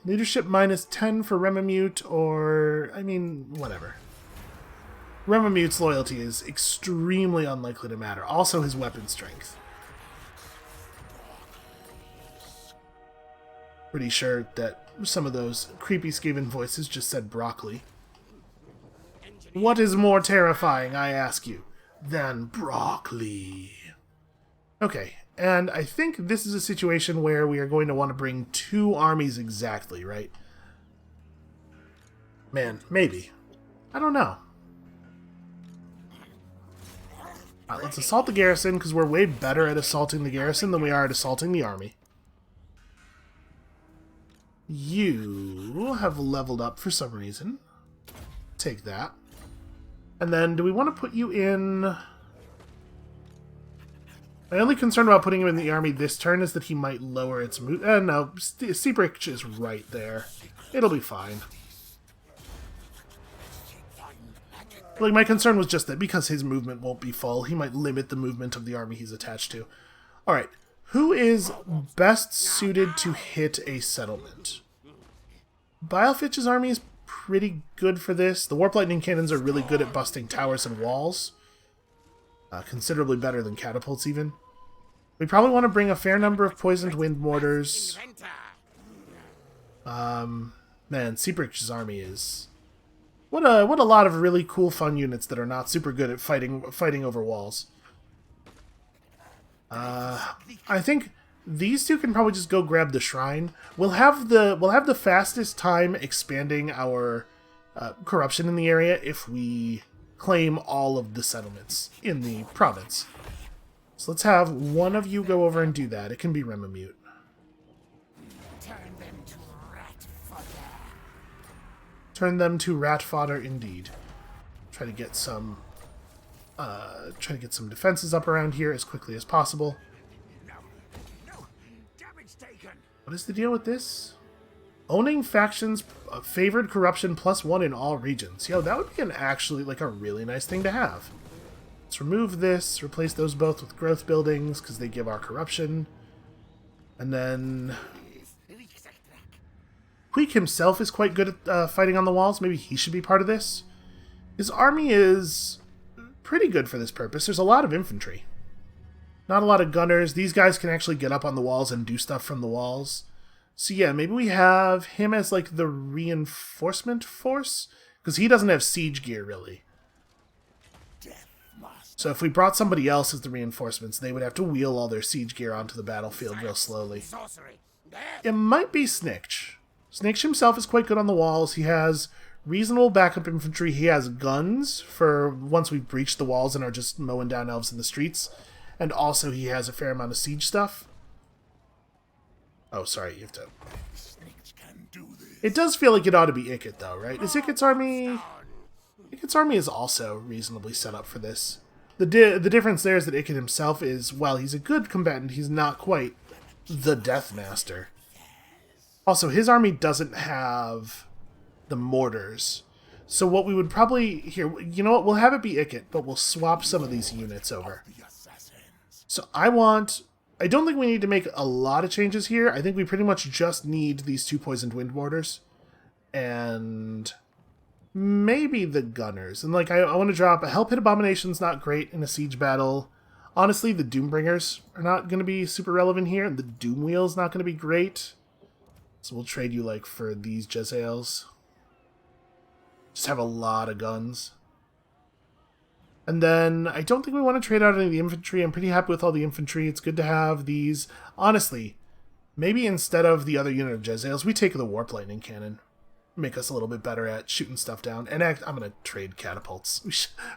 A: leadership minus 10 for Remamute, or... I mean, whatever. Remamute's loyalty is extremely unlikely to matter. Also his weapon strength. Pretty sure that some of those creepy Skaven voices just said broccoli. What is more terrifying, I ask you? than broccoli. Okay, and I think this is a situation where we are going to want to bring 2 armies exactly, right? Man, maybe. I don't know. Alright, let's assault the garrison, because we're way better at assaulting the garrison than we are at assaulting the army. You have leveled up for some reason. Take that. And then, do we want to put you in... My only concern about putting him in the army this turn is that he might lower its mood. No, Seabridge is right there. It'll be fine. Like, my concern was just that because his movement won't be full, he might limit the movement of the army he's attached to. Alright, who is best suited to hit a settlement? Bilefitch's army is pretty good for this. The Warp Lightning Cannons are really good at busting towers and walls. Considerably better than catapults, even. We probably want to bring a fair number of Poisoned Wind Mortars. Man, Seabridge's army is... What a lot of really cool, fun units that are not super good at fighting over walls. I think these 2 can probably just go grab the shrine. We'll have the fastest time expanding our corruption in the area if we claim all of the settlements in the province. So let's have one of you go over and do that. It can be Remamute. Turn them to rat fodder, indeed. Try to get some defenses up around here as quickly as possible.
B: No, damage taken.
A: What is the deal with this? Owning factions favored corruption +1 in all regions. Yo, that would be actually like a really nice thing to have. Let's remove this, replace those both with growth buildings because they give our corruption. And then Queek himself is quite good at fighting on the walls. Maybe he should be part of this. His army is pretty good for this purpose. There's a lot of infantry. Not a lot of gunners. These guys can actually get up on the walls and do stuff from the walls. So yeah, maybe we have him as like the reinforcement force? Because he doesn't have siege gear, really. So if we brought somebody else as the reinforcements, they would have to wheel all their siege gear onto the battlefield real slowly. It might be Snikch. Snikch himself is quite good on the walls. He has reasonable backup infantry. He has guns for once we've breached the walls and are just mowing down elves in the streets. And also he has a fair amount of siege stuff. Oh, sorry, you have to... It does feel like it ought to be Ikit, though, right? Is Ikit's army... Ikit's army is also reasonably set up for this. The difference there is that Ikit himself is, while he's a good combatant, he's not quite the Death Master. Also, his army doesn't have the mortars. So what we would probably... Here, you know what? We'll have it be Ikit, but we'll swap some of these units over. So I don't think we need to make a lot of changes here. I think we pretty much just need these 2 Poisoned Wind Mortars. And maybe the gunners. And like, I want to drop a Hell Pit Abomination's not great in a siege battle. Honestly, the Doombringers are not going to be super relevant here. And the Doom Wheel's not going to be great. So we'll trade you like for these Jezzails. Just have a lot of guns. And then, I don't think we want to trade out any of the infantry. I'm pretty happy with all the infantry. It's good to have these. Honestly, maybe instead of the other unit of Jezzails, we take the Warp Lightning Cannon. Make us a little bit better at shooting stuff down. And I'm going to trade catapults.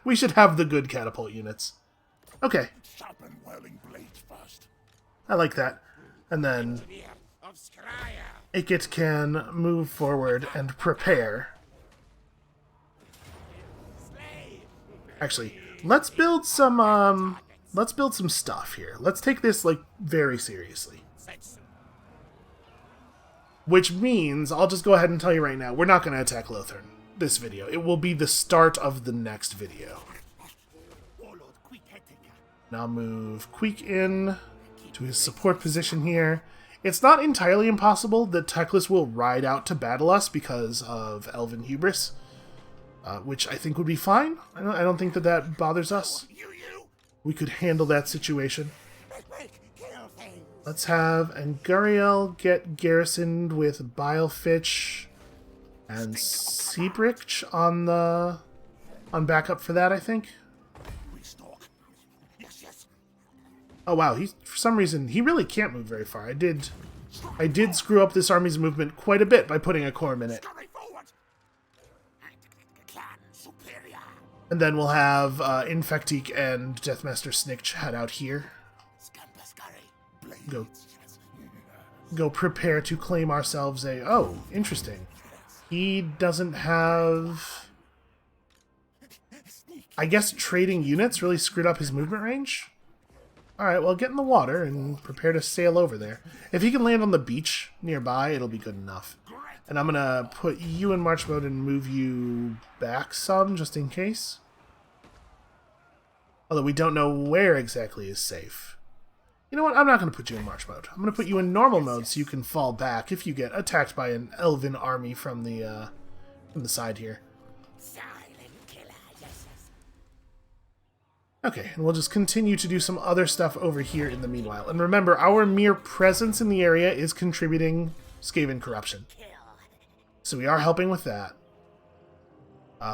A: We should have the good catapult units. Okay. I like that. And then, Ikit can move forward and prepare. Actually, let's build some stuff here. Let's take this, like, very seriously. Which means, I'll just go ahead and tell you right now, we're not going to attack Lothern this video. It will be the start of the next video. Now move Queek in to his support position here. It's not entirely impossible that Teclis will ride out to battle us because of Elven Hubris. Which I think would be fine. I don't think that bothers us. We could handle that situation. Let's have Anguriel get garrisoned with Bilefitch and Seabridge on backup for that, I think. Oh wow, for some reason he really can't move very far. I did screw up this army's movement quite a bit by putting a corpsman in it.
B: Scurry forward. Clan superior.
A: And then we'll have Infectique and Deathmaster Snikch head out here.
B: Scamper scurry.
A: Go prepare to claim ourselves a... Oh, interesting. He doesn't have... I guess trading units really screwed up his movement range? Alright, well, get in the water and prepare to sail over there. If he can land on the beach nearby, it'll be good enough. And I'm going to put you in march mode and move you back some, just in case. Although we don't know where exactly is safe. You know what? I'm not going to put you in march mode. I'm going to put you in normal mode so you can fall back if you get attacked by an elven army from the side here. Okay, and we'll just continue to do some other stuff over here in the meanwhile. And remember, our mere presence in the area is contributing Skaven corruption. So we are helping with that.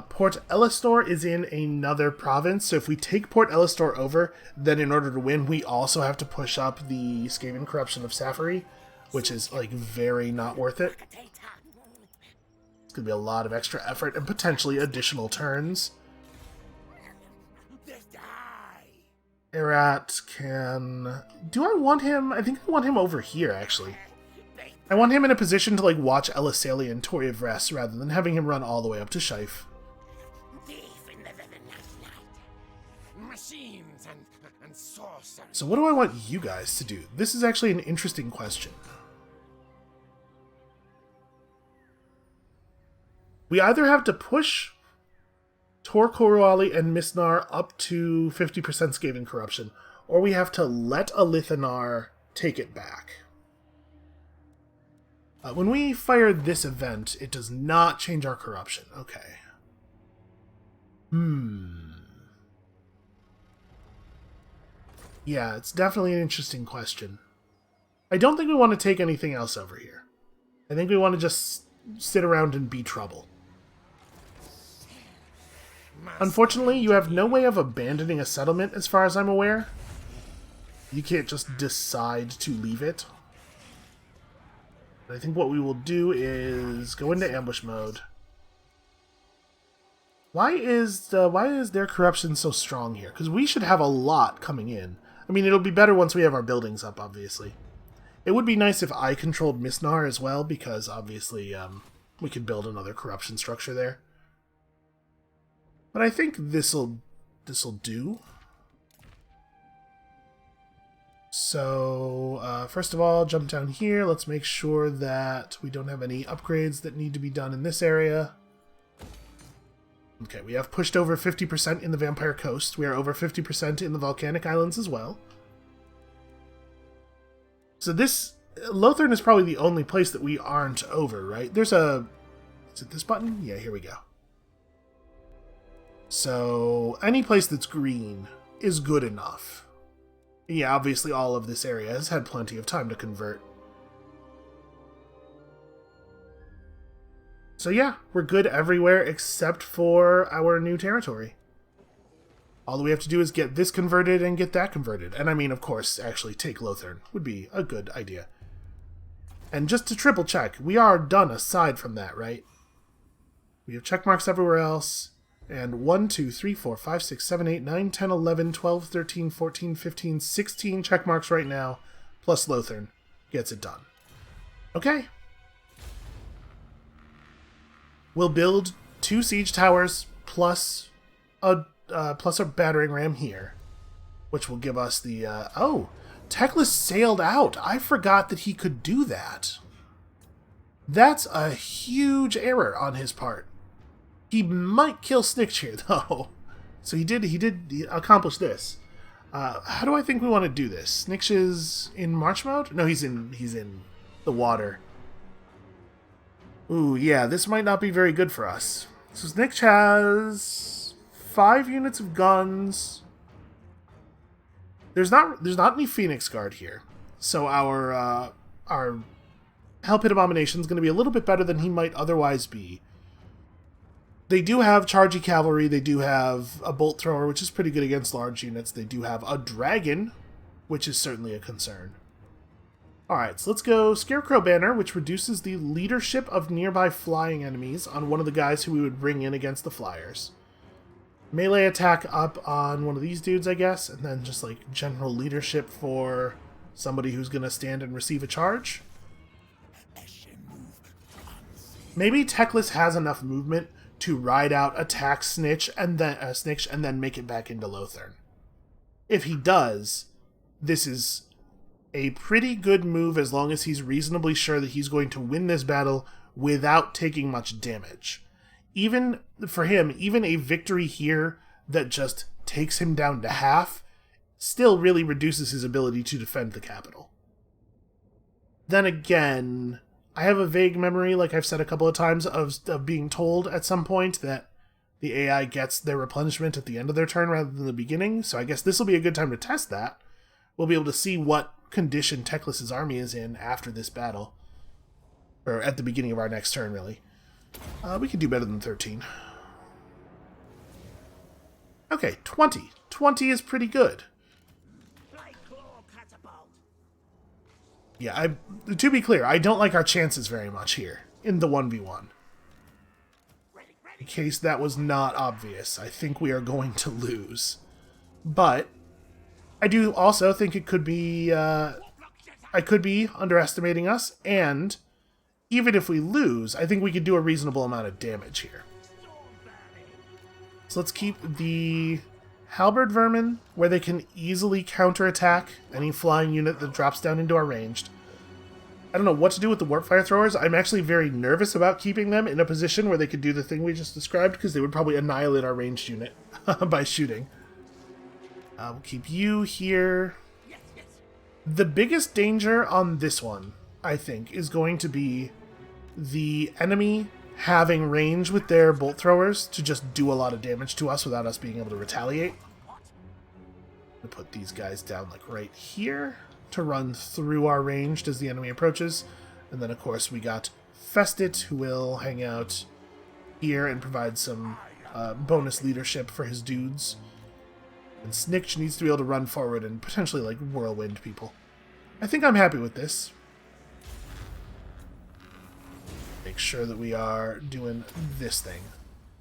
A: Port Elistor is in another province, so if we take Port Elistor over, then in order to win, we also have to push up the Skaven corruption of Safari, which is, like, very not worth it. It's going to be a lot of extra effort and potentially additional turns. Erat can... Do I want him? I think I want him over here, actually. I want him in a position to, like, watch Elisalia and Tory of Rest rather than having him run all the way up to Shife. So what do I want you guys to do? This is actually an interesting question. We either have to push Tor Koroali and Misnar up to 50% Skaven corruption, or we have to let Alithanar take it back. When we fire this event, it does not change our corruption. Okay. Yeah, it's definitely an interesting question. I don't think we want to take anything else over here. I think we want to just sit around and be trouble. Unfortunately, you have no way of abandoning a settlement as far as I'm aware. You can't just decide to leave it. But I think what we will do is go into ambush mode. Why is their corruption so strong here? Because we should have a lot coming in. I mean, it'll be better once we have our buildings up, obviously. It would be nice if I controlled Misnar as well, because obviously we could build another corruption structure there. But I think this'll do. So, first of all, jump down here. Let's make sure that we don't have any upgrades that need to be done in this area. Okay, we have pushed over 50% in the Vampire Coast. We are over 50% in the Volcanic Islands as well. So this... Lothern is probably the only place that we aren't over, right? There's a... Is it this button? Yeah, here we go. So, any place that's green is good enough. Yeah, obviously all of this area has had plenty of time to convert. So yeah, we're good everywhere except for our new territory. All we have to do is get this converted and get that converted. And I mean, of course, actually take Lothern would be a good idea. And just to triple check, we are done aside from that, right? We have check marks everywhere else. And 1, 2, 3, 4, 5, 6, 7, 8, 9, 10, 11, 12, 13, 14, 15, 16 check marks right now, plus Lothern gets it done. Okay. We'll build 2 siege towers plus a battering ram here, which will give us the... oh, Teclis sailed out. I forgot that he could do that. That's a huge error on his part. He might kill Snikch here, though. So he did accomplish this. How do I think we want to do this? Snikch is in march mode? No, he's in the water. Ooh, yeah, this might not be very good for us. So Snikch has 5 units of guns. There's not any Phoenix Guard here. So our Hellpit Abomination is going to be a little bit better than he might otherwise be. They do have chargy cavalry, they do have a bolt thrower, which is pretty good against large units. They do have a dragon, which is certainly a concern. Alright, so let's go Scarecrow Banner, which reduces the leadership of nearby flying enemies on one of the guys who we would bring in against the flyers. Melee attack up on one of these dudes, I guess, and then just like general leadership for somebody who's going to stand and receive a charge. Maybe Teclis has enough movement to ride out, attack Snitch, and then make it back into Lothern. If he does, this is a pretty good move as long as he's reasonably sure that he's going to win this battle without taking much damage. Even for him, even a victory here that just takes him down to half still really reduces his ability to defend the capital. Then again, I have a vague memory, like I've said a couple of times, of being told at some point that the AI gets their replenishment at the end of their turn rather than the beginning, so I guess this will be a good time to test that. We'll be able to see what condition Teclis' army is in after this battle. Or at the beginning of our next turn, really. We could do better than 13. Okay, 20. 20 is pretty good. Yeah, to be clear, I don't like our chances very much here in the 1v1. In case that was not obvious, I think we are going to lose. But I do also think it could be, I could be underestimating us, and even if we lose, I think we could do a reasonable amount of damage here. So let's keep the Halberd Vermin where they can easily counterattack any flying unit that drops down into our ranged. I don't know what to do with the Warp Fire Throwers. I'm actually very nervous about keeping them in a position where they could do the thing we just described, because they would probably annihilate our ranged unit by shooting. We'll keep you here. The biggest danger on this one, I think, is going to be the enemy having range with their bolt throwers to just do a lot of damage to us without us being able to retaliate. We'll put these guys down like right here to run through our ranged as the enemy approaches. And then, of course, we got Festit, who will hang out here and provide some bonus leadership for his dudes. And Snitch needs to be able to run forward and potentially, like, whirlwind people. I think I'm happy with this. Make sure that we are doing this thing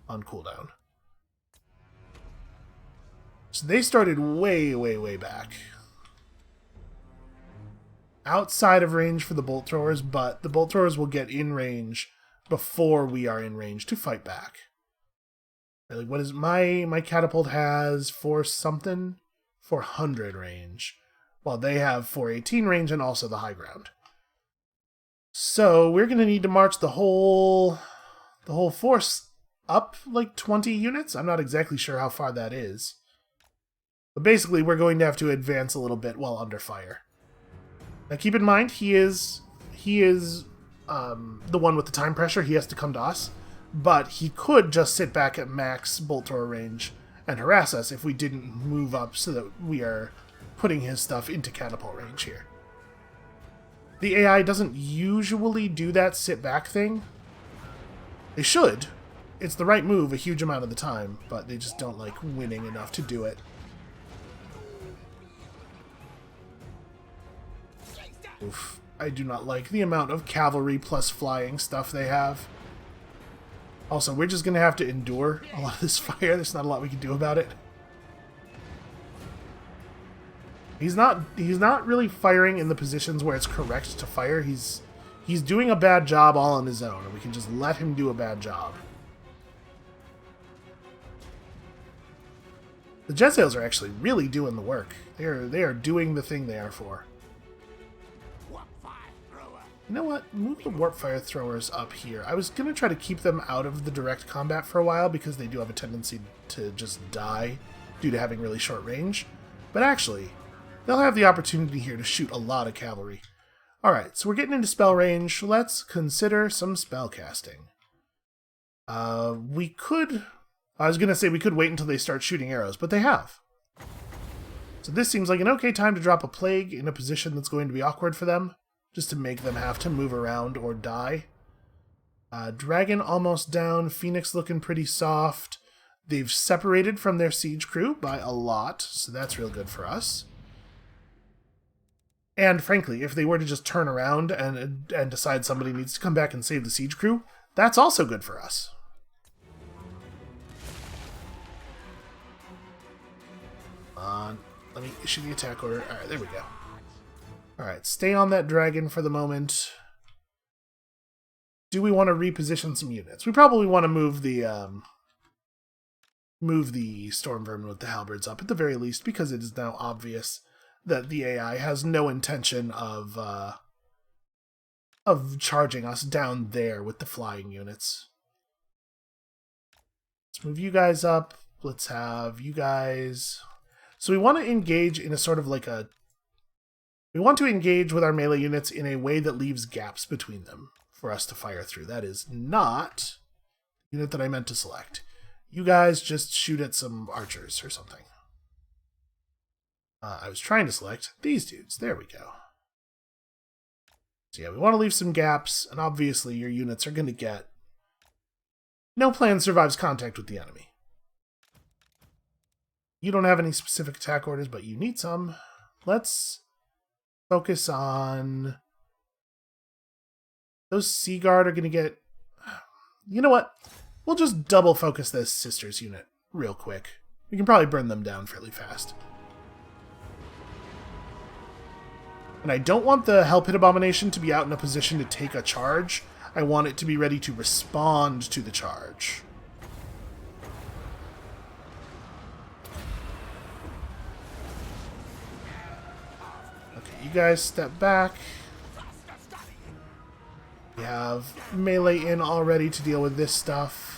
A: on cooldown. So they started way, way, way back. Outside of range for the bolt throwers, but the bolt throwers will get in range before we are in range to fight back. Like, what is my catapult has 400 range, while they have 418 range and also the high ground. So we're gonna need to march the whole force up like 20 units. I'm not exactly sure how far that is, but basically we're going to have to advance a little bit while under fire. Now keep in mind, he is the one with the time pressure. He has to come to us, but he could just sit back at max bolt thrower range and harass us if we didn't move up so that we are putting his stuff into catapult range here. The AI doesn't usually do that sit back thing. They should. It's the right move a huge amount of the time, but they just don't like winning enough to do it. Oof. I do not like the amount of cavalry plus flying stuff they have. Also, we're just going to have to endure a lot of this fire. There's not a lot we can do about it. He's not really firing in the positions where it's correct to fire. He's doing a bad job all on his own, and we can just let him do a bad job. The jet sails are actually really doing the work. They are doing the thing they are for. You know what? Move the Warp Fire Throwers up here. I was going to try to keep them out of the direct combat for a while because they do have a tendency to just die due to having really short range. But actually, they'll have the opportunity here to shoot a lot of cavalry. Alright, so we're getting into spell range. Let's consider some spell casting. We could... I was going to say we could wait until they start shooting arrows, but they have. So this seems like an okay time to drop a plague in a position that's going to be awkward for them, just to make them have to move around or die. Dragon almost down. Phoenix looking pretty soft. They've separated from their siege crew by a lot, so that's real good for us. And frankly, if they were to just turn around and decide somebody needs to come back and save the siege crew, that's also good for us. Let me issue the attack order. Alright, there we go. Alright, stay on that dragon for the moment. Do we want to reposition some units? We probably want to move the storm vermin with the halberds up at the very least, because it is now obvious that the AI has no intention of charging us down there with the flying units. Let's move you guys up. Let's have you guys... So we want to engage in a sort of like a... We want to engage with our melee units in a way that leaves gaps between them for us to fire through. That is not the unit that I meant to select. You guys just shoot at some archers or something. I was trying to select these dudes. There we go. So yeah, we want to leave some gaps, and obviously your units are going to get... No plan survives contact with the enemy. You don't have any specific attack orders, but you need some. Let's focus on... Those Sea Guard are going to get... You know what? We'll just double focus this Sisters unit real quick. We can probably burn them down fairly fast. And I don't want the Hell Pit Abomination to be out in a position to take a charge. I want it to be ready to respond to the charge. Okay, you guys step back. We have melee in already to deal with this stuff.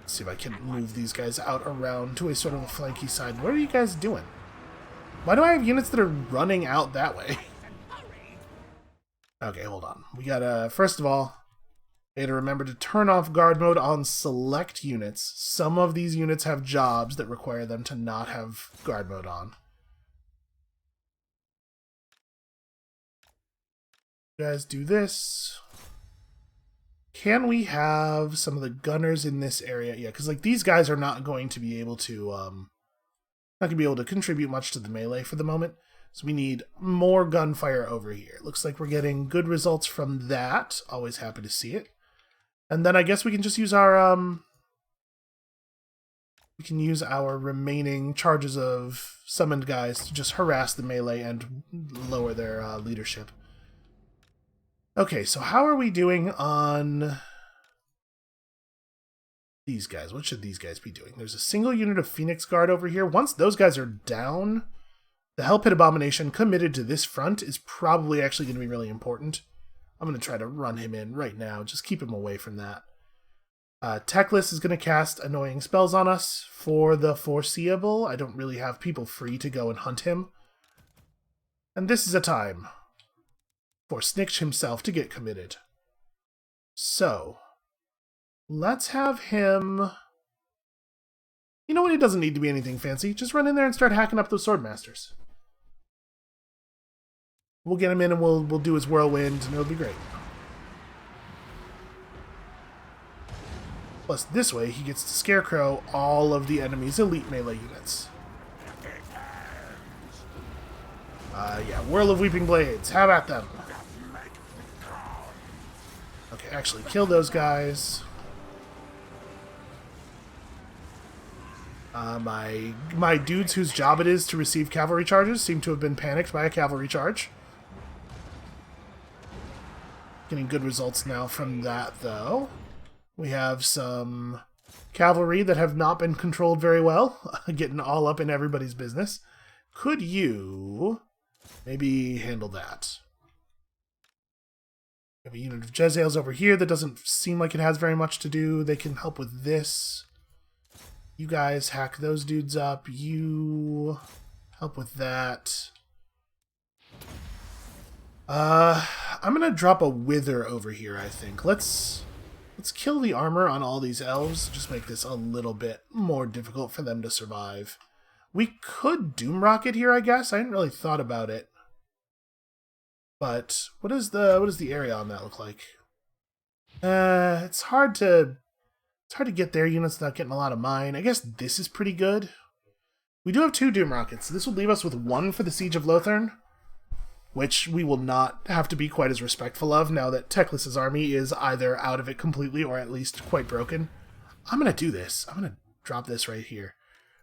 A: Let's see if I can move these guys out around to a sort of a flanky side. What are you guys doing? Why do I have units that are running out that way? Okay, hold on. We gotta, first of all, we gotta remember to turn off guard mode on select units. Some of these units have jobs that require them to not have guard mode on. You guys do this. Can we have some of the gunners in this area? Yeah, because like these guys are not going to be able to contribute much to the melee for the moment. So we need more gunfire over here. Looks like we're getting good results from that. Always happy to see it. And then I guess we can just use our remaining charges of summoned guys to just harass the melee and lower their leadership. Okay, so how are we doing on these guys? What should these guys be doing? There's a single unit of Phoenix Guard over here. Once those guys are down, the Hell Pit Abomination committed to this front is probably actually going to be really important. I'm going to try to run him in right now. Just keep him away from that. Teclis is going to cast annoying spells on us for the foreseeable. I don't really have people free to go and hunt him. And this is a time for Snitch himself to get committed. So, let's have him... You know what? It doesn't need to be anything fancy. Just run in there and start hacking up those Swordmasters. We'll get him in and we'll do his whirlwind and it'll be great. Plus, this way, he gets to Scarecrow all of the enemy's elite melee units. Yeah, Whirl of Weeping Blades. How about them? Okay, actually, kill those guys. My dudes whose job it is to receive cavalry charges seem to have been panicked by a cavalry charge. Getting good results now from that, though. We have some cavalry that have not been controlled very well, getting all up in everybody's business. Could you maybe handle that? We have a unit of Jezzails over here that doesn't seem like it has very much to do. They can help with this. You guys hack those dudes up. You help with that. I'm gonna drop a Wither over here, I think. Let's kill the armor on all these elves. Just make this a little bit more difficult for them to survive. We could Doom Rocket here, I guess. I hadn't really thought about it. But what does the area on that look like? It's hard to It's hard to get their units without getting a lot of mine. I guess this is pretty good. We do have 2 Doom Rockets. This will leave us with 1 for the Siege of Lothern, which we will not have to be quite as respectful of now that Teclis's army is either out of it completely or at least quite broken. I'm going to do this. I'm going to drop this right here.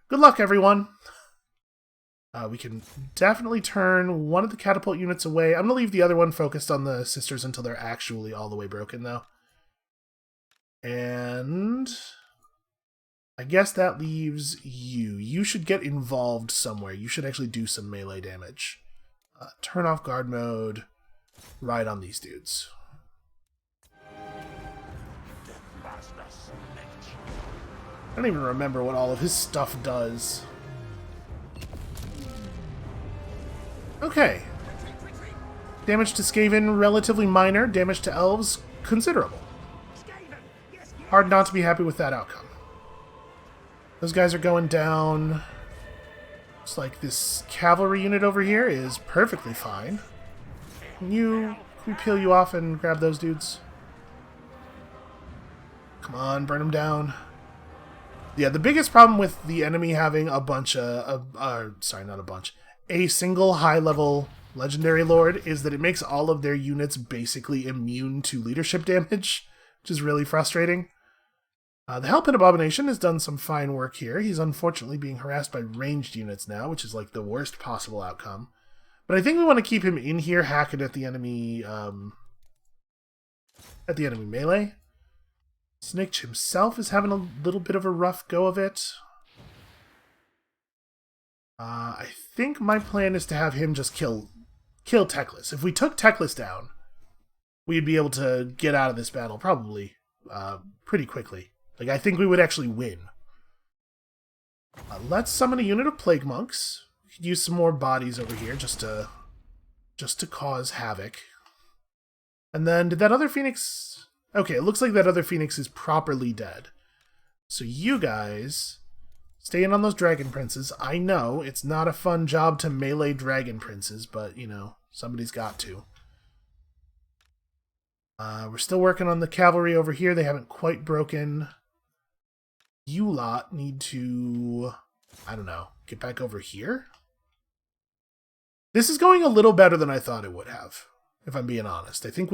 A: Good luck, everyone. We can definitely turn one of the catapult units away. I'm going to leave the other one focused on the sisters until they're actually all the way broken, though. And I guess that leaves you. You should get involved somewhere. You should actually do some melee damage. Turn off guard mode. Ride on these dudes. I don't even remember what all of his stuff does. Okay. Damage to Skaven, relatively minor. Damage to elves, considerable. Hard not to be happy with that outcome. Those guys are going down. Looks like this cavalry unit over here is perfectly fine. Can we peel you off and grab those dudes? Come on, burn them down. Yeah, the biggest problem with the enemy having a bunch of... sorry, not a bunch. A single high-level legendary lord is that it makes all of their units basically immune to leadership damage, which is really frustrating. The Hellpit Abomination has done some fine work here. He's unfortunately being harassed by ranged units now, which is like the worst possible outcome. But I think we want to keep him in here, hacking at the enemy melee. Snitch himself is having a little bit of a rough go of it. I think my plan is to have him just kill Teclis. If we took Teclis down, we'd be able to get out of this battle probably pretty quickly. Like, I think we would actually win. Let's summon a unit of Plague Monks. We could use some more bodies over here just to cause havoc. And then, did that other Phoenix... Okay, it looks like that other Phoenix is properly dead. So you guys... stay in on those Dragon Princes. I know, it's not a fun job to melee Dragon Princes, but, you know, somebody's got to. We're still working on the cavalry over here. They haven't quite broken. You lot need to, I don't know, get back over here? This is going a little better than I thought it would have, if I'm being honest. I think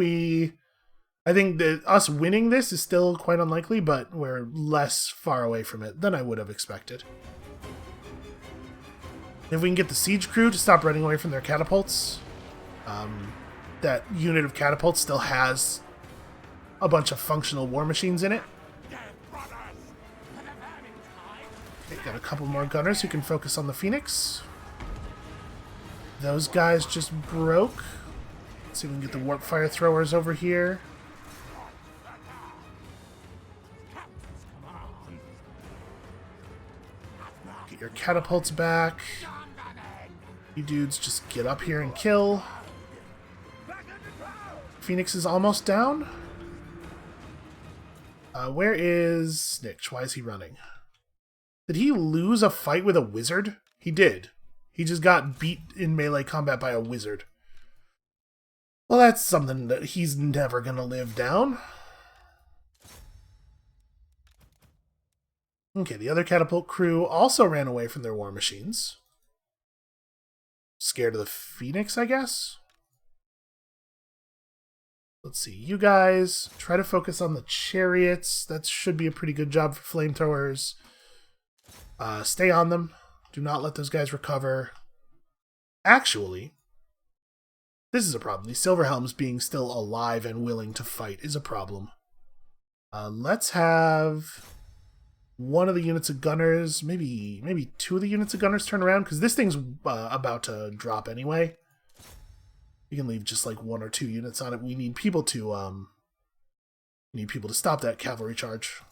A: that us winning this is still quite unlikely, but we're less far away from it than I would have expected. If we can get the siege crew to stop running away from their catapults, that unit of catapults still has a bunch of functional war machines in it. Okay, got a couple more gunners who can focus on the Phoenix. Those guys just broke. Let's see if we can get the warp fire throwers over here. Get your catapults back. You dudes just get up here and kill. Phoenix is almost down. Where is Snitch? Why is he running? Did he lose a fight with a wizard? He did. He just got beat in melee combat by a wizard. Well, that's something that he's never gonna live down. Okay, the other catapult crew also ran away from their war machines. Scared of the Phoenix, I guess? Let's see, you guys try to focus on the chariots. That should be a pretty good job for flamethrowers. Stay on them. Do not let those guys recover. Actually, this is a problem. These Silverhelms being still alive and willing to fight is a problem. Let's have one of the units of gunners, maybe 2 of the units of gunners turn around, because this thing's about to drop anyway. We can leave just like 1 or 2 units on it. We need people to stop that cavalry charge.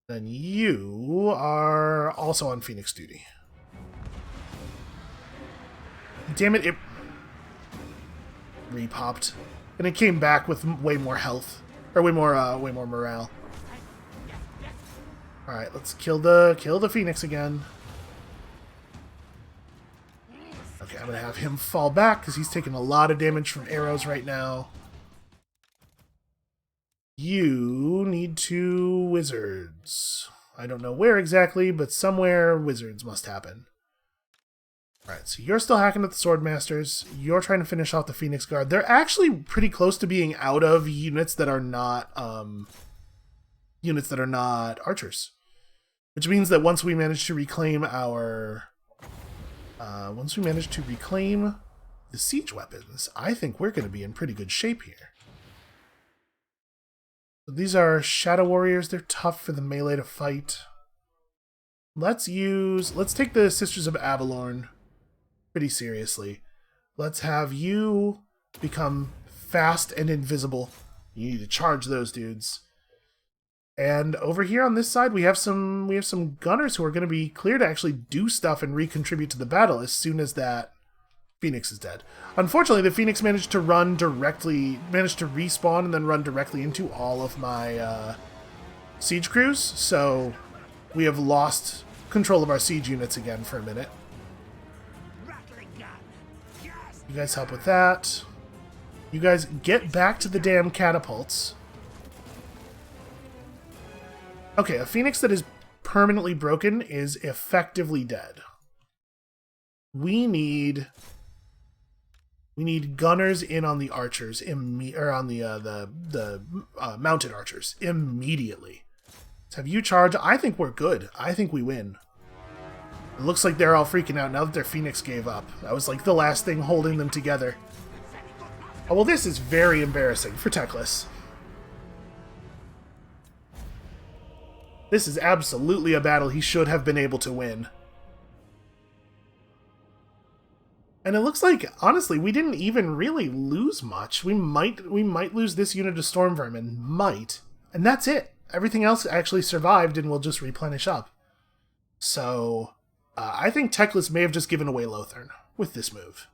A: And you are also on Phoenix duty. Damn it, it repopped. And it came back with way more health. Or way more morale. Alright, let's kill the Phoenix again. Okay, I'm going to have him fall back because he's taking a lot of damage from arrows right now. You need 2 wizards. I don't know where exactly, but somewhere wizards must happen. Alright, so you're still hacking at the Swordmasters. You're trying to finish off the Phoenix Guard. They're actually pretty close to being out of units that are not archers. Which means that once we manage to reclaim our the siege weapons, I think we're going to be in pretty good shape here. So these are Shadow Warriors. They're tough for the melee to fight. Let's take the Sisters of Avalorn pretty seriously. Let's have you become fast and invisible. You need to charge those dudes. And over here on this side, we have some gunners who are going to be clear to actually do stuff and recontribute to the battle as soon as that Phoenix is dead. Unfortunately, the Phoenix managed to respawn and then run directly into all of my siege crews, so we have lost control of our siege units again for a minute. You guys help with that. You guys get back to the damn catapults. Okay, a Phoenix that is permanently broken is effectively dead. We need gunners in on the archers, or on the mounted archers immediately. Let's have you charge. I think we're good. I think we win. It looks like they're all freaking out now that their Phoenix gave up. That was like the last thing holding them together. Oh, well, this is very embarrassing for Teclis. This is absolutely a battle he should have been able to win. And it looks like, honestly, we didn't even really lose much. We might lose this unit of Storm Vermin. Might. And that's it. Everything else actually survived and will just replenish up. So, I think Teclis may have just given away Lothern with this move.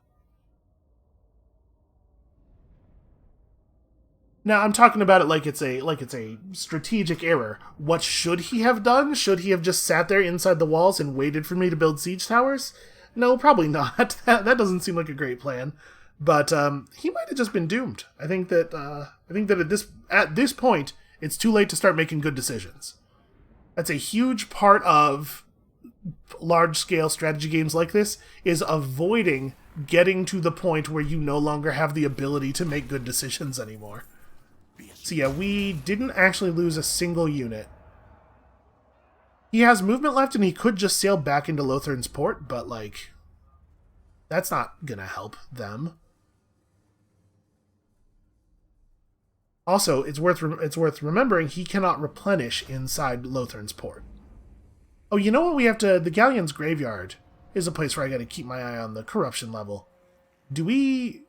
A: Now, I'm talking about it like it's a strategic error. What should he have done? Should he have just sat there inside the walls and waited for me to build siege towers? No, probably not. That doesn't seem like a great plan. But he might have just been doomed. I think that at this point, it's too late to start making good decisions. That's a huge part of large-scale strategy games like this, is avoiding getting to the point where you no longer have the ability to make good decisions anymore. So yeah, we didn't actually lose a single unit. He has movement left and he could just sail back into Lothern's port, but like, that's not gonna help them. Also, it's worth remembering he cannot replenish inside Lothern's port. Oh, you know what we have to... The Galleon's Graveyard is a place where I gotta keep my eye on the corruption level. Do we...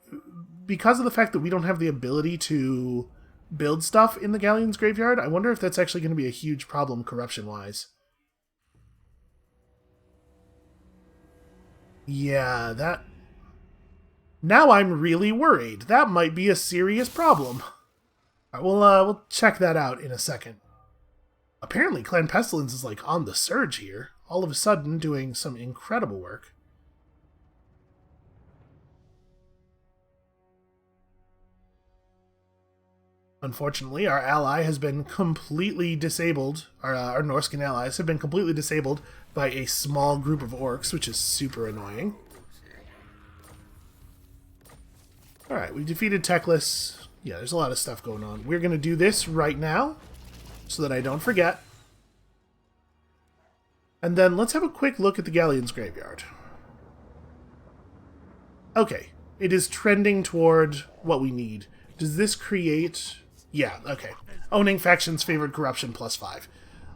A: Because of the fact that we don't have the ability to build stuff in the Galleon's Graveyard, I wonder if that's actually going to be a huge problem corruption-wise. Yeah, that... Now I'm really worried. That might be a serious problem. All right, we'll check that out in a second. Apparently, Clan Pestilence is like on the surge here. All of a sudden, doing some incredible work. Unfortunately, our ally has been completely disabled. Our Norscan allies have been completely disabled by a small group of orcs, which is super annoying. Alright, we defeated Teclis. Yeah, there's a lot of stuff going on. We're going to do this right now, so that I don't forget. And then let's have a quick look at the Galleon's Graveyard. Okay, it is trending toward what we need. Does this create... Yeah, okay. Owning factions favored corruption +5.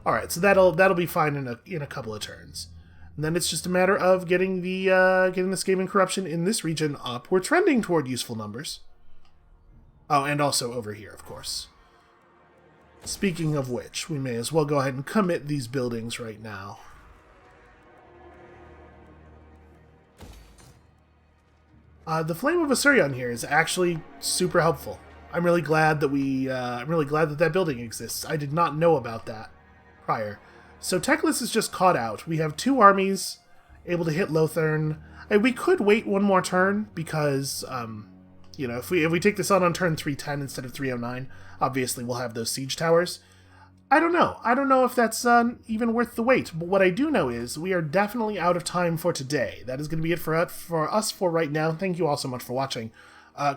A: Alright, so that'll be fine in a couple of turns. And then it's just a matter of getting the Skaven corruption in this region up. We're trending toward useful numbers. Oh, and also over here, of course. Speaking of which, we may as well go ahead and commit these buildings right now. The Flame of Asurion here is actually super helpful. I'm really glad that that building exists. I did not know about that prior. So Teclis is just caught out. We have 2 armies able to hit Lothern. And we could wait one more turn because You know, if we take this on turn 310 instead of 309, obviously we'll have those siege towers. I don't know. I don't know if that's even worth the wait. But what I do know is we are definitely out of time for today. That is going to be it for us for right now. Thank you all so much for watching.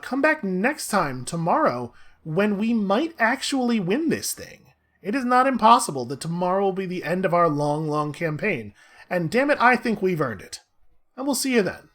A: Come back next time, tomorrow, when we might actually win this thing. It is not impossible that tomorrow will be the end of our long, long campaign. And damn it, I think we've earned it. And we'll see you then.